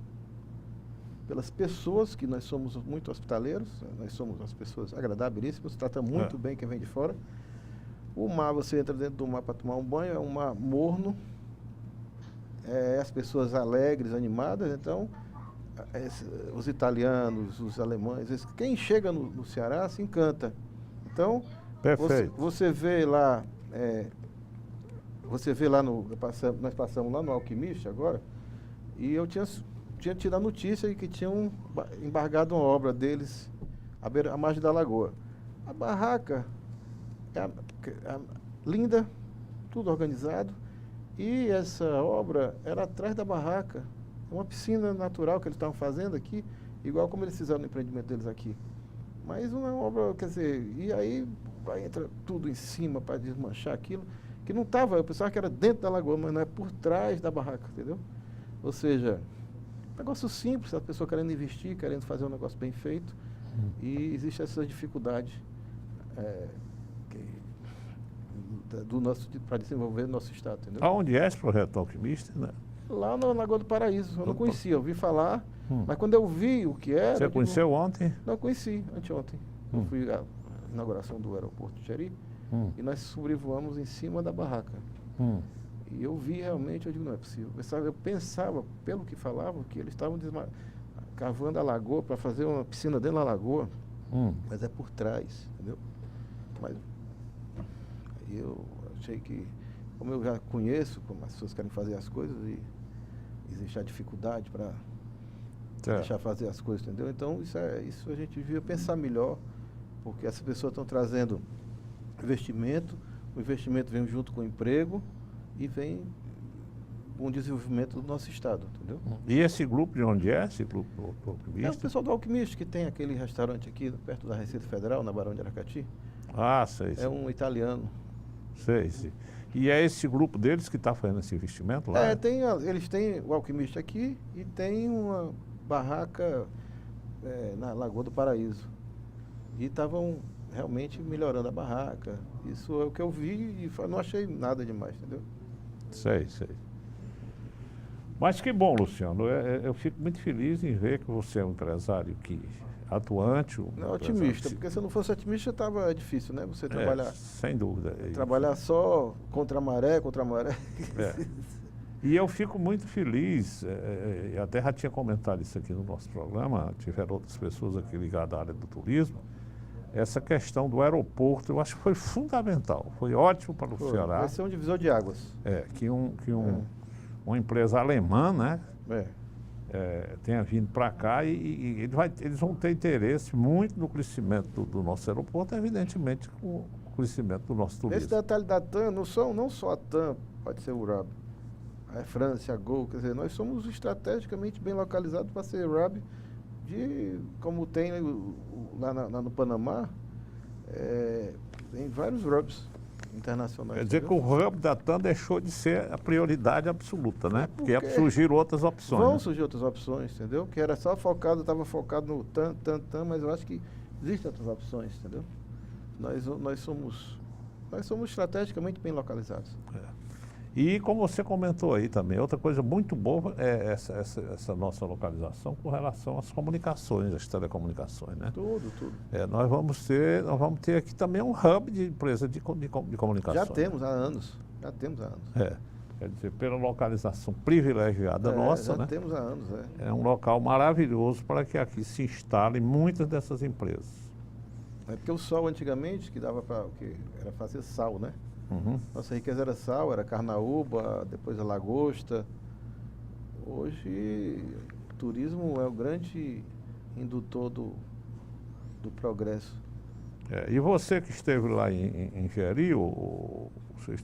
pelas pessoas, que nós somos muito hospitaleiros, nós somos as pessoas agradabilíssimas, trata muito bem quem vem de fora. O mar, você entra dentro do mar para tomar um banho, é um mar morno, as pessoas alegres, animadas. Então, os italianos, os alemães, quem chega no Ceará se encanta. Então, você vê lá, nós passamos lá no Alquimista agora, e eu tinha tido a notícia de que tinham embargado uma obra deles à margem da lagoa. A barraca linda, tudo organizado, e essa obra era atrás da barraca, uma piscina natural que eles estavam fazendo aqui, igual como eles fizeram no empreendimento deles aqui. Mas uma obra, quer dizer, e aí entra tudo em cima para desmanchar aquilo, que não estava, eu pensava que era dentro da lagoa, mas não é por trás da barraca, entendeu? Ou seja, negócio simples, a pessoa querendo investir, querendo fazer um negócio bem feito, e existe essa dificuldade para desenvolver o nosso estado, entendeu? Aonde é esse projeto Alquimista, né? Lá na Lagoa do Paraíso, eu não conhecia, eu ouvi falar, mas quando eu vi o que era... Você conheceu ontem? Não, conheci, anteontem. Eu fui à inauguração do aeroporto de Jeri, e nós sobrevoamos em cima da barraca. E eu vi realmente, eu digo, não é possível. Eu pensava, pelo que falavam, que eles estavam cavando a lagoa para fazer uma piscina dentro da lagoa, mas é por trás, entendeu? Mas eu achei que como eu já conheço como as pessoas querem fazer as coisas e existe a dificuldade para deixar fazer as coisas, entendeu? Então, isso a gente devia pensar melhor, porque essas pessoas estão trazendo investimento, o investimento vem junto com o emprego e vem com o desenvolvimento do nosso estado, entendeu? E esse grupo de onde é? Esse grupo do É o Alquimista? pessoal do Alquimista, que tem aquele restaurante aqui perto da Receita Federal, na Barão de Aracati. Ah, sei, É sei. um italiano. Sei. E é esse grupo deles que está fazendo esse investimento lá? Eles têm o Alquimista aqui e tem uma barraca na Lagoa do Paraíso. E estavam realmente melhorando a barraca. Isso é o que eu vi e não achei nada demais, entendeu? Sei. Mas que bom, Luciano. Eu fico muito feliz em ver que você é um empresário atuante. Não, otimista, porque se eu não fosse otimista estava difícil, né? Você trabalhar, sem dúvida. trabalhar só contra a maré. É. E eu fico muito feliz, eu até já tinha comentado isso aqui no nosso programa, tiveram outras pessoas aqui ligadas à área do turismo, essa questão do aeroporto, eu acho que foi fundamental, foi ótimo para o Ceará. Vai ser um divisor de águas. Uma empresa alemã, né, É. tenha vindo para cá e eles vão ter interesse muito no crescimento do nosso aeroporto, evidentemente com o crescimento do nosso turismo. Esse detalhe da TAM, não só a TAM, pode ser o RAB, a França, a Gol, quer dizer, nós somos estrategicamente bem localizados para ser RAB, como tem lá no Panamá, tem vários RABs internacionais. Quer dizer que entendeu? o hub da TAM deixou de ser a prioridade absoluta, né? Porque Porque surgiram outras opções. Vão né? surgir outras opções, entendeu? Que era só estava focado no TAM, mas eu acho que existem outras opções, entendeu? Nós somos estrategicamente bem localizados. E como você comentou aí também, outra coisa muito boa é essa nossa localização com relação às comunicações, às telecomunicações, né? Tudo. Nós vamos ter aqui também um hub de empresa de comunicações. Já temos há anos. Quer dizer, pela localização privilegiada nossa, já né? temos há anos, É um local maravilhoso para que aqui se instalem muitas dessas empresas. É porque o sol antigamente, que dava para era fazer sal, né? Uhum. Nossa riqueza era sal, era carnaúba, depois a lagosta. Hoje, o turismo é o grande indutor do progresso. E você que esteve lá em Jeri, você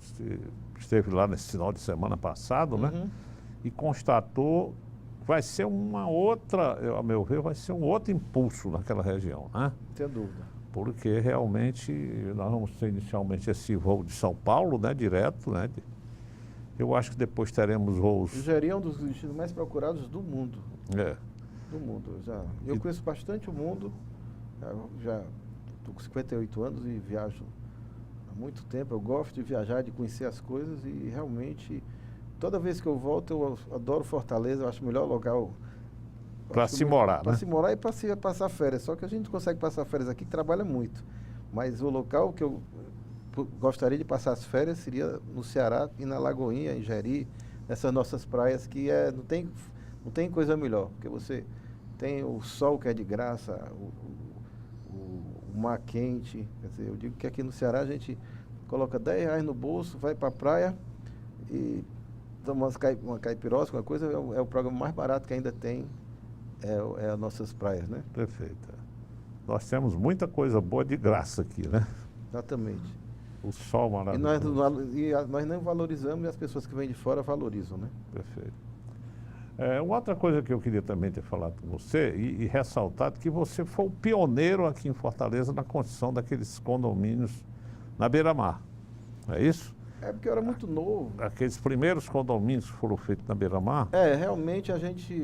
esteve lá nesse final de semana passado, né? Uhum. E constatou, vai ser uma outra, a meu ver, vai ser um outro impulso naquela região, né? Sem dúvida. Porque realmente nós vamos ter inicialmente esse voo de São Paulo, né, direto, né? Eu acho que depois teremos voos. O Jeri é um dos destinos mais procurados do mundo. Do mundo. Eu conheço bastante o mundo, já estou com 58 anos e viajo há muito tempo. Eu gosto de viajar, de conhecer as coisas e realmente, toda vez que eu volto, eu adoro Fortaleza, eu acho o melhor local. Para se morar, né? Para se morar e para se passar férias. Só que a gente consegue passar férias aqui, que trabalha muito. Mas o local que eu gostaria de passar as férias seria no Ceará e na Lagoinha, em Jeri, nessas nossas praias, que não tem coisa melhor. Porque você tem o sol que é de graça, o mar quente. Quer dizer, eu digo que aqui no Ceará a gente coloca R$10 no bolso, vai para a praia e toma uma caipirosca, uma coisa, é o programa mais barato que ainda tem. É as nossas praias, né? Perfeito. Nós temos muita coisa boa de graça aqui, né? Exatamente. O sol E maravilhoso. nós não valorizamos e as pessoas que vêm de fora valorizam, né? Perfeito. Uma outra coisa que eu queria também ter falado com você e ressaltado que você foi o pioneiro aqui em Fortaleza na construção daqueles condomínios na beira-mar. É isso? É porque eu era muito novo. Aqueles primeiros condomínios que foram feitos na beira-mar. Realmente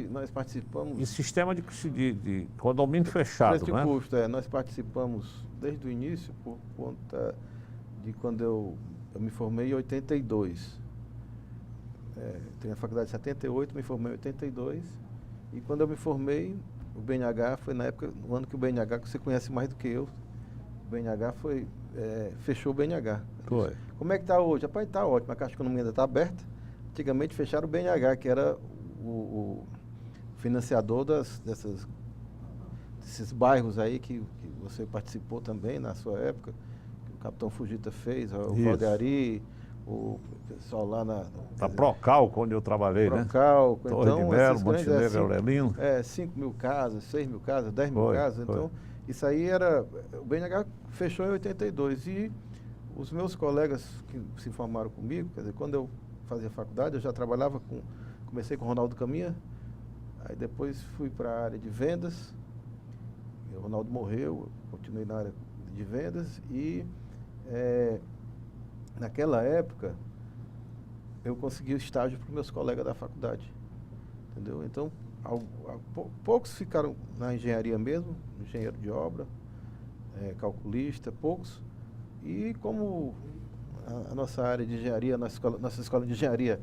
nós participamos. E sistema de condomínio fechado, preço né? de custo, nós participamos desde o início por conta de quando eu me formei em 82. Tenho a faculdade em 78, me formei em 82. E quando eu me formei, o BNH foi na época, no ano que o BNH, que você conhece mais do que eu, o BNH fechou o BNH. Foi. Como é que está hoje? Rapaz, está ótimo, a Caixa de Economia ainda está aberta. Antigamente fecharam o BNH, que era o financiador desses bairros aí que você participou também na sua época, que o Capitão Fugita fez, o Isso. Valdeari, o pessoal lá na... Da Procalco, onde eu trabalhei, né? Procalco, Torre de Melo, esses grandes, Montenegro, Aurelino. 5 mil casas, 6 mil casas, 10 mil Foi, casas. foi. Então, isso aí era... O BNH fechou em 82 e os meus colegas que se formaram comigo, quer dizer, quando eu fazia faculdade, eu já trabalhava com... Comecei com o Ronaldo Caminha, aí depois fui para a área de vendas, o Ronaldo morreu, continuei na área de vendas e naquela época eu consegui o estágio para os meus colegas da faculdade, entendeu? Então, poucos ficaram na engenharia mesmo, engenheiro de obra, calculista, poucos, e como a nossa área de engenharia, nossa escola de engenharia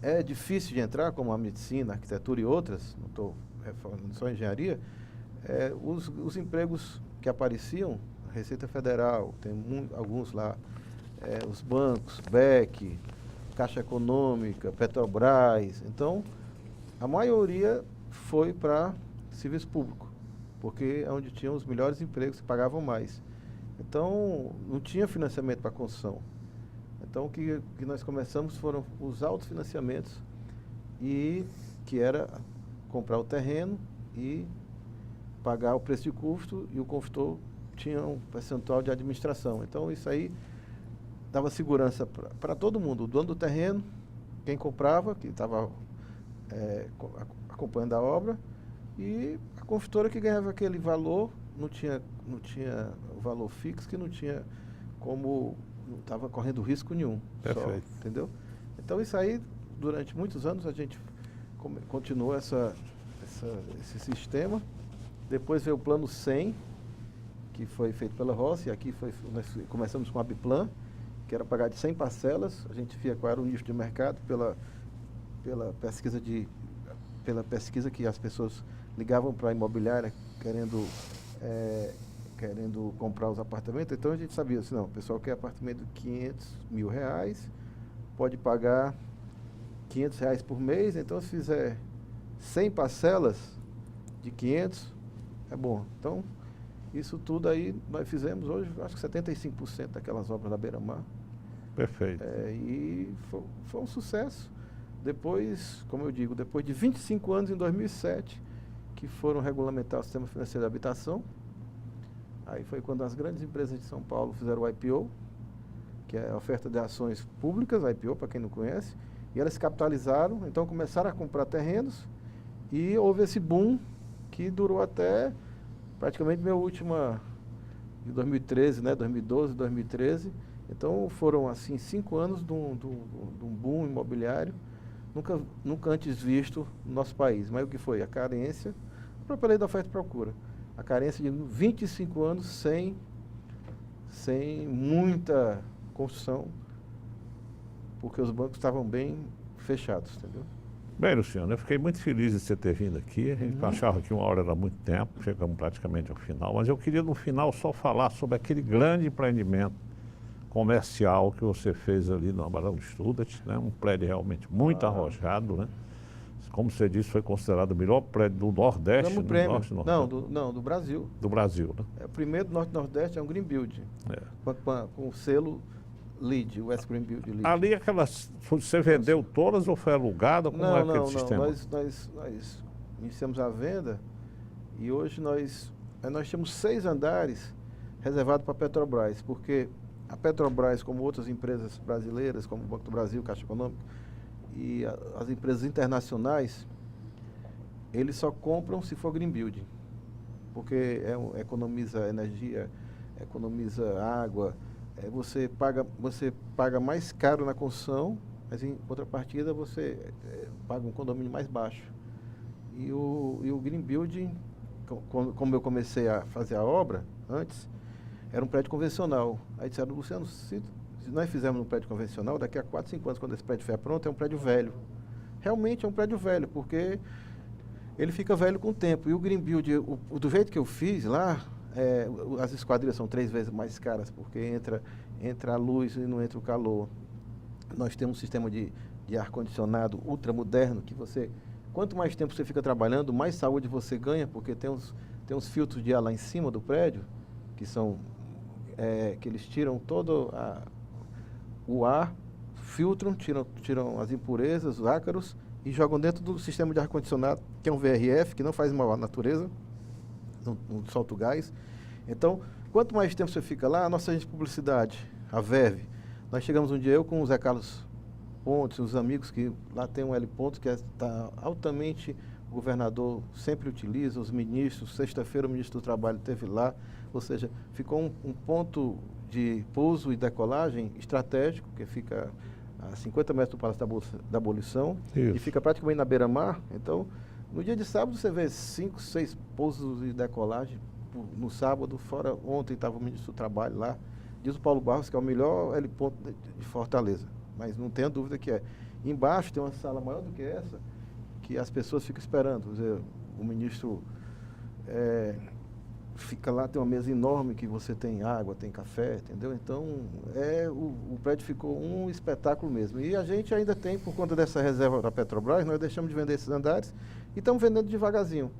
é difícil de entrar, como a medicina, a arquitetura e outras, não estou falando só engenharia, os empregos que apareciam, a Receita Federal, tem alguns lá, os bancos, BEC, Caixa Econômica, Petrobras, então a maioria foi para serviço público, porque é onde tinham os melhores empregos que pagavam mais. Então não tinha financiamento para construção. Então, o que nós começamos foram os autofinanciamentos, e que era comprar o terreno e pagar o preço de custo, e o construtor tinha um percentual de administração. Então, isso aí dava segurança para todo mundo, o dono do terreno, quem comprava, que estava acompanhando a obra, e a construtora que ganhava aquele valor, não tinha o valor fixo, que não tinha como... não estava correndo risco nenhum. Perfeito. Só, entendeu? Então, isso aí, durante muitos anos, a gente continuou esse sistema. Depois veio o Plano 100, que foi feito pela Rossi, e aqui nós começamos com a Biplan, que era pagar de 100 parcelas. A gente via qual era o nicho de mercado pela pesquisa que as pessoas ligavam para a imobiliária querendo comprar os apartamentos. Então a gente sabia assim, não, o pessoal quer apartamento de 500 mil reais, pode pagar 500 reais por mês, então se fizer 100 parcelas de 500, é bom. Então, isso tudo aí nós fizemos hoje, acho que 75% daquelas obras da Beira-Mar. Perfeito. E foi um sucesso. Depois, como eu digo, depois de 25 anos, em 2007, que foram regulamentar o sistema financeiro da habitação. Aí foi quando as grandes empresas de São Paulo fizeram o IPO, que é a oferta de ações públicas, IPO, para quem não conhece, e elas se capitalizaram, então começaram a comprar terrenos, e houve esse boom que durou até praticamente minha última, de 2013, né, 2012, 2013. Então foram assim 5 anos de um boom imobiliário, nunca antes visto no nosso país. Mas o que foi? A carência, a própria lei da oferta e procura. A carência de 25 anos sem muita construção, porque os bancos estavam bem fechados, entendeu? Bem, Luciano, eu fiquei muito feliz de você ter vindo aqui. A gente achava que 1 hora era muito tempo, chegamos praticamente ao final, mas eu queria no final só falar sobre aquele grande empreendimento comercial que você fez ali no Barão de Studat, né? Um prédio realmente muito arrojado, né? Como você disse, foi considerado o melhor prédio do Nordeste. Ganhamos prêmio. Não, do Brasil. Do Brasil, né? O primeiro do Norte-Nordeste é um Green Build, com o selo LEED, West Green Build LEED. Ali você vendeu todas ou foi alugada? Como é aquele sistema? Nós iniciamos a venda e hoje nós temos 6 andares reservados para a Petrobras, porque a Petrobras, como outras empresas brasileiras, como o Banco do Brasil, Caixa Econômica, e as empresas internacionais, eles só compram se for Green Building, porque economiza energia, economiza água, você paga mais caro na construção, mas em contrapartida você paga um condomínio mais baixo. E o Green Building, como eu comecei a fazer a obra antes, era um prédio convencional. Aí disseram, Luciano, se nós fizermos um prédio convencional, daqui a 4, 5 anos, quando esse prédio estiver pronto, é um prédio velho. Realmente é um prédio velho, porque ele fica velho com o tempo. E o Green Build, do jeito que eu fiz lá, as esquadrias são 3 vezes mais caras, porque entra a luz e não entra o calor. Nós temos um sistema de ar-condicionado ultramoderno, que quanto mais tempo você fica trabalhando, mais saúde você ganha, porque tem uns filtros de ar lá em cima do prédio, que eles tiram todo o ar filtram, tiram as impurezas, os ácaros e jogam dentro do sistema de ar-condicionado, que é um VRF, que não faz mal à natureza, não solta o gás. Então, quanto mais tempo você fica lá, a nossa agente de publicidade, a Verve, nós chegamos um dia, eu com o Zé Carlos Pontes, os amigos que lá tem um L Pontes, que está altamente, o governador sempre utiliza, os ministros, sexta-feira o ministro do Trabalho esteve lá, ou seja, ficou um ponto de pouso e decolagem estratégico, que fica a 50 metros do Palácio da Abolição, Isso. e fica praticamente na beira-mar. Então, no dia de sábado você vê 5, 6 pousos e decolagem no sábado, fora ontem estava o ministro do Trabalho lá, diz o Paulo Barros que é o melhor heliponto de Fortaleza, mas não tenha dúvida que é. Embaixo tem uma sala maior do que essa, que as pessoas ficam esperando. Quer dizer, o ministro fica lá, tem uma mesa enorme que você tem água, tem café, entendeu? Então, o prédio ficou um espetáculo mesmo. E a gente ainda tem, por conta dessa reserva da Petrobras, nós deixamos de vender esses andares e estamos vendendo devagarzinho.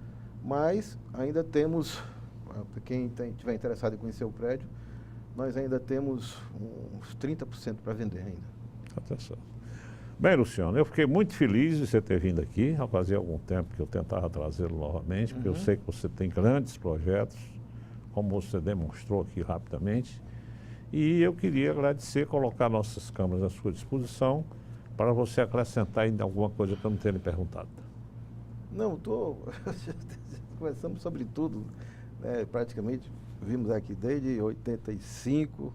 Mas ainda temos, para quem estiver interessado em conhecer o prédio, nós ainda temos uns 30% para vender ainda. Atenção. Bem, Luciano, eu fiquei muito feliz de você ter vindo aqui. Já fazia algum tempo que eu tentava trazê-lo novamente, porque eu sei que você tem grandes projetos, como você demonstrou aqui rapidamente. E eu queria agradecer, colocar nossas câmeras à sua disposição para você acrescentar ainda alguma coisa que eu não tenha lhe perguntado. Não, conversamos sobre tudo, né? Praticamente vimos aqui desde 85,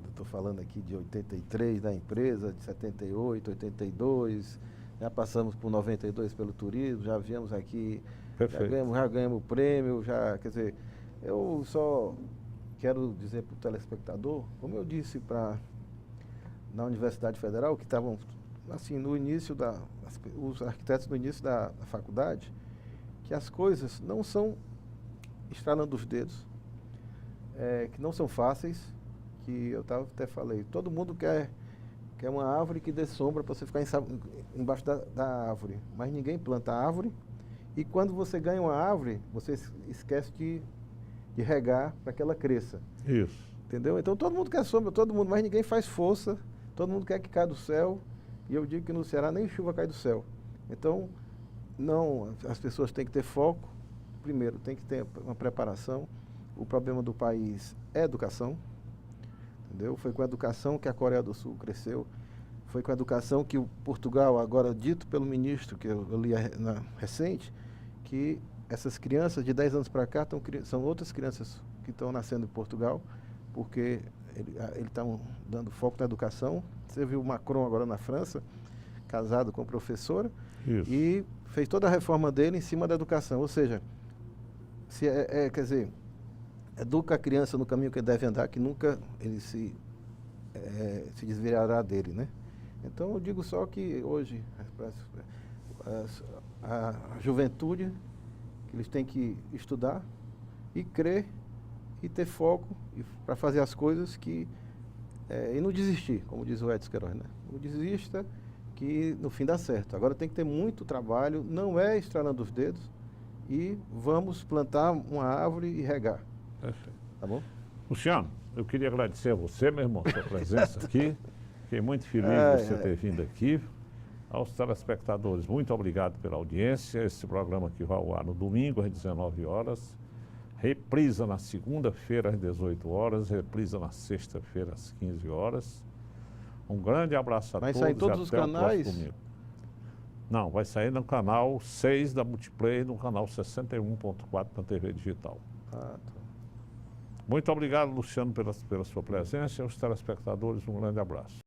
estou falando aqui de 83 da empresa, de 78, 82, já passamos por 92 pelo turismo, já viemos aqui, já ganhamos o prêmio, quer dizer, eu só quero dizer para o telespectador, como eu disse na Universidade Federal, que estavam assim, no início os arquitetos no início da faculdade, que as coisas não são estralando os dedos, que não são fáceis, que eu até falei, todo mundo quer uma árvore que dê sombra para você ficar embaixo da árvore, mas ninguém planta árvore, e quando você ganha uma árvore, você esquece de regar para que ela cresça. Isso. Entendeu? Então todo mundo quer sombra, todo mundo, mas ninguém faz força, todo mundo quer que caia do céu, e eu digo que no Ceará nem chuva cai do céu. Então, não, as pessoas têm que ter foco, primeiro, tem que ter uma preparação. O problema do país é educação, entendeu? Foi com a educação que a Coreia do Sul cresceu, foi com a educação que o Portugal, agora dito pelo ministro, que eu li recente, que essas crianças de 10 anos para cá são outras crianças que estão nascendo em Portugal, porque eles estão dando foco na educação. Você viu o Macron agora na França, casado com professora, Isso. e fez toda a reforma dele em cima da educação. Ou seja, quer dizer, educa a criança no caminho que ele deve andar, que nunca ele se desviará dele, né? Então eu digo só que hoje a juventude, que eles têm que estudar e crer e ter foco para fazer as coisas e não desistir, como diz o Edson Queiroz, né? Não desista, que no fim dá certo. Agora tem que ter muito trabalho, não é estralando os dedos, e vamos plantar uma árvore e regar. Perfeito. Tá bom? Luciano, eu queria agradecer a você, meu irmão, sua presença aqui. Fiquei muito feliz de você ter vindo aqui. Aos telespectadores, muito obrigado pela audiência. Esse programa aqui vai ao ar no domingo, às 19 horas. Reprisa na segunda-feira, às 18 horas. Reprisa na sexta-feira, às 15 horas. Um grande abraço a todos. Vai sair em todos os canais? Não, vai sair no canal 6 da Multiplay, no canal 61.4 da TV Digital. Tá. Muito obrigado, Luciano, pela sua presença. E aos telespectadores, um grande abraço.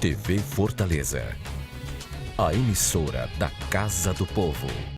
TV Fortaleza, a emissora da Casa do Povo.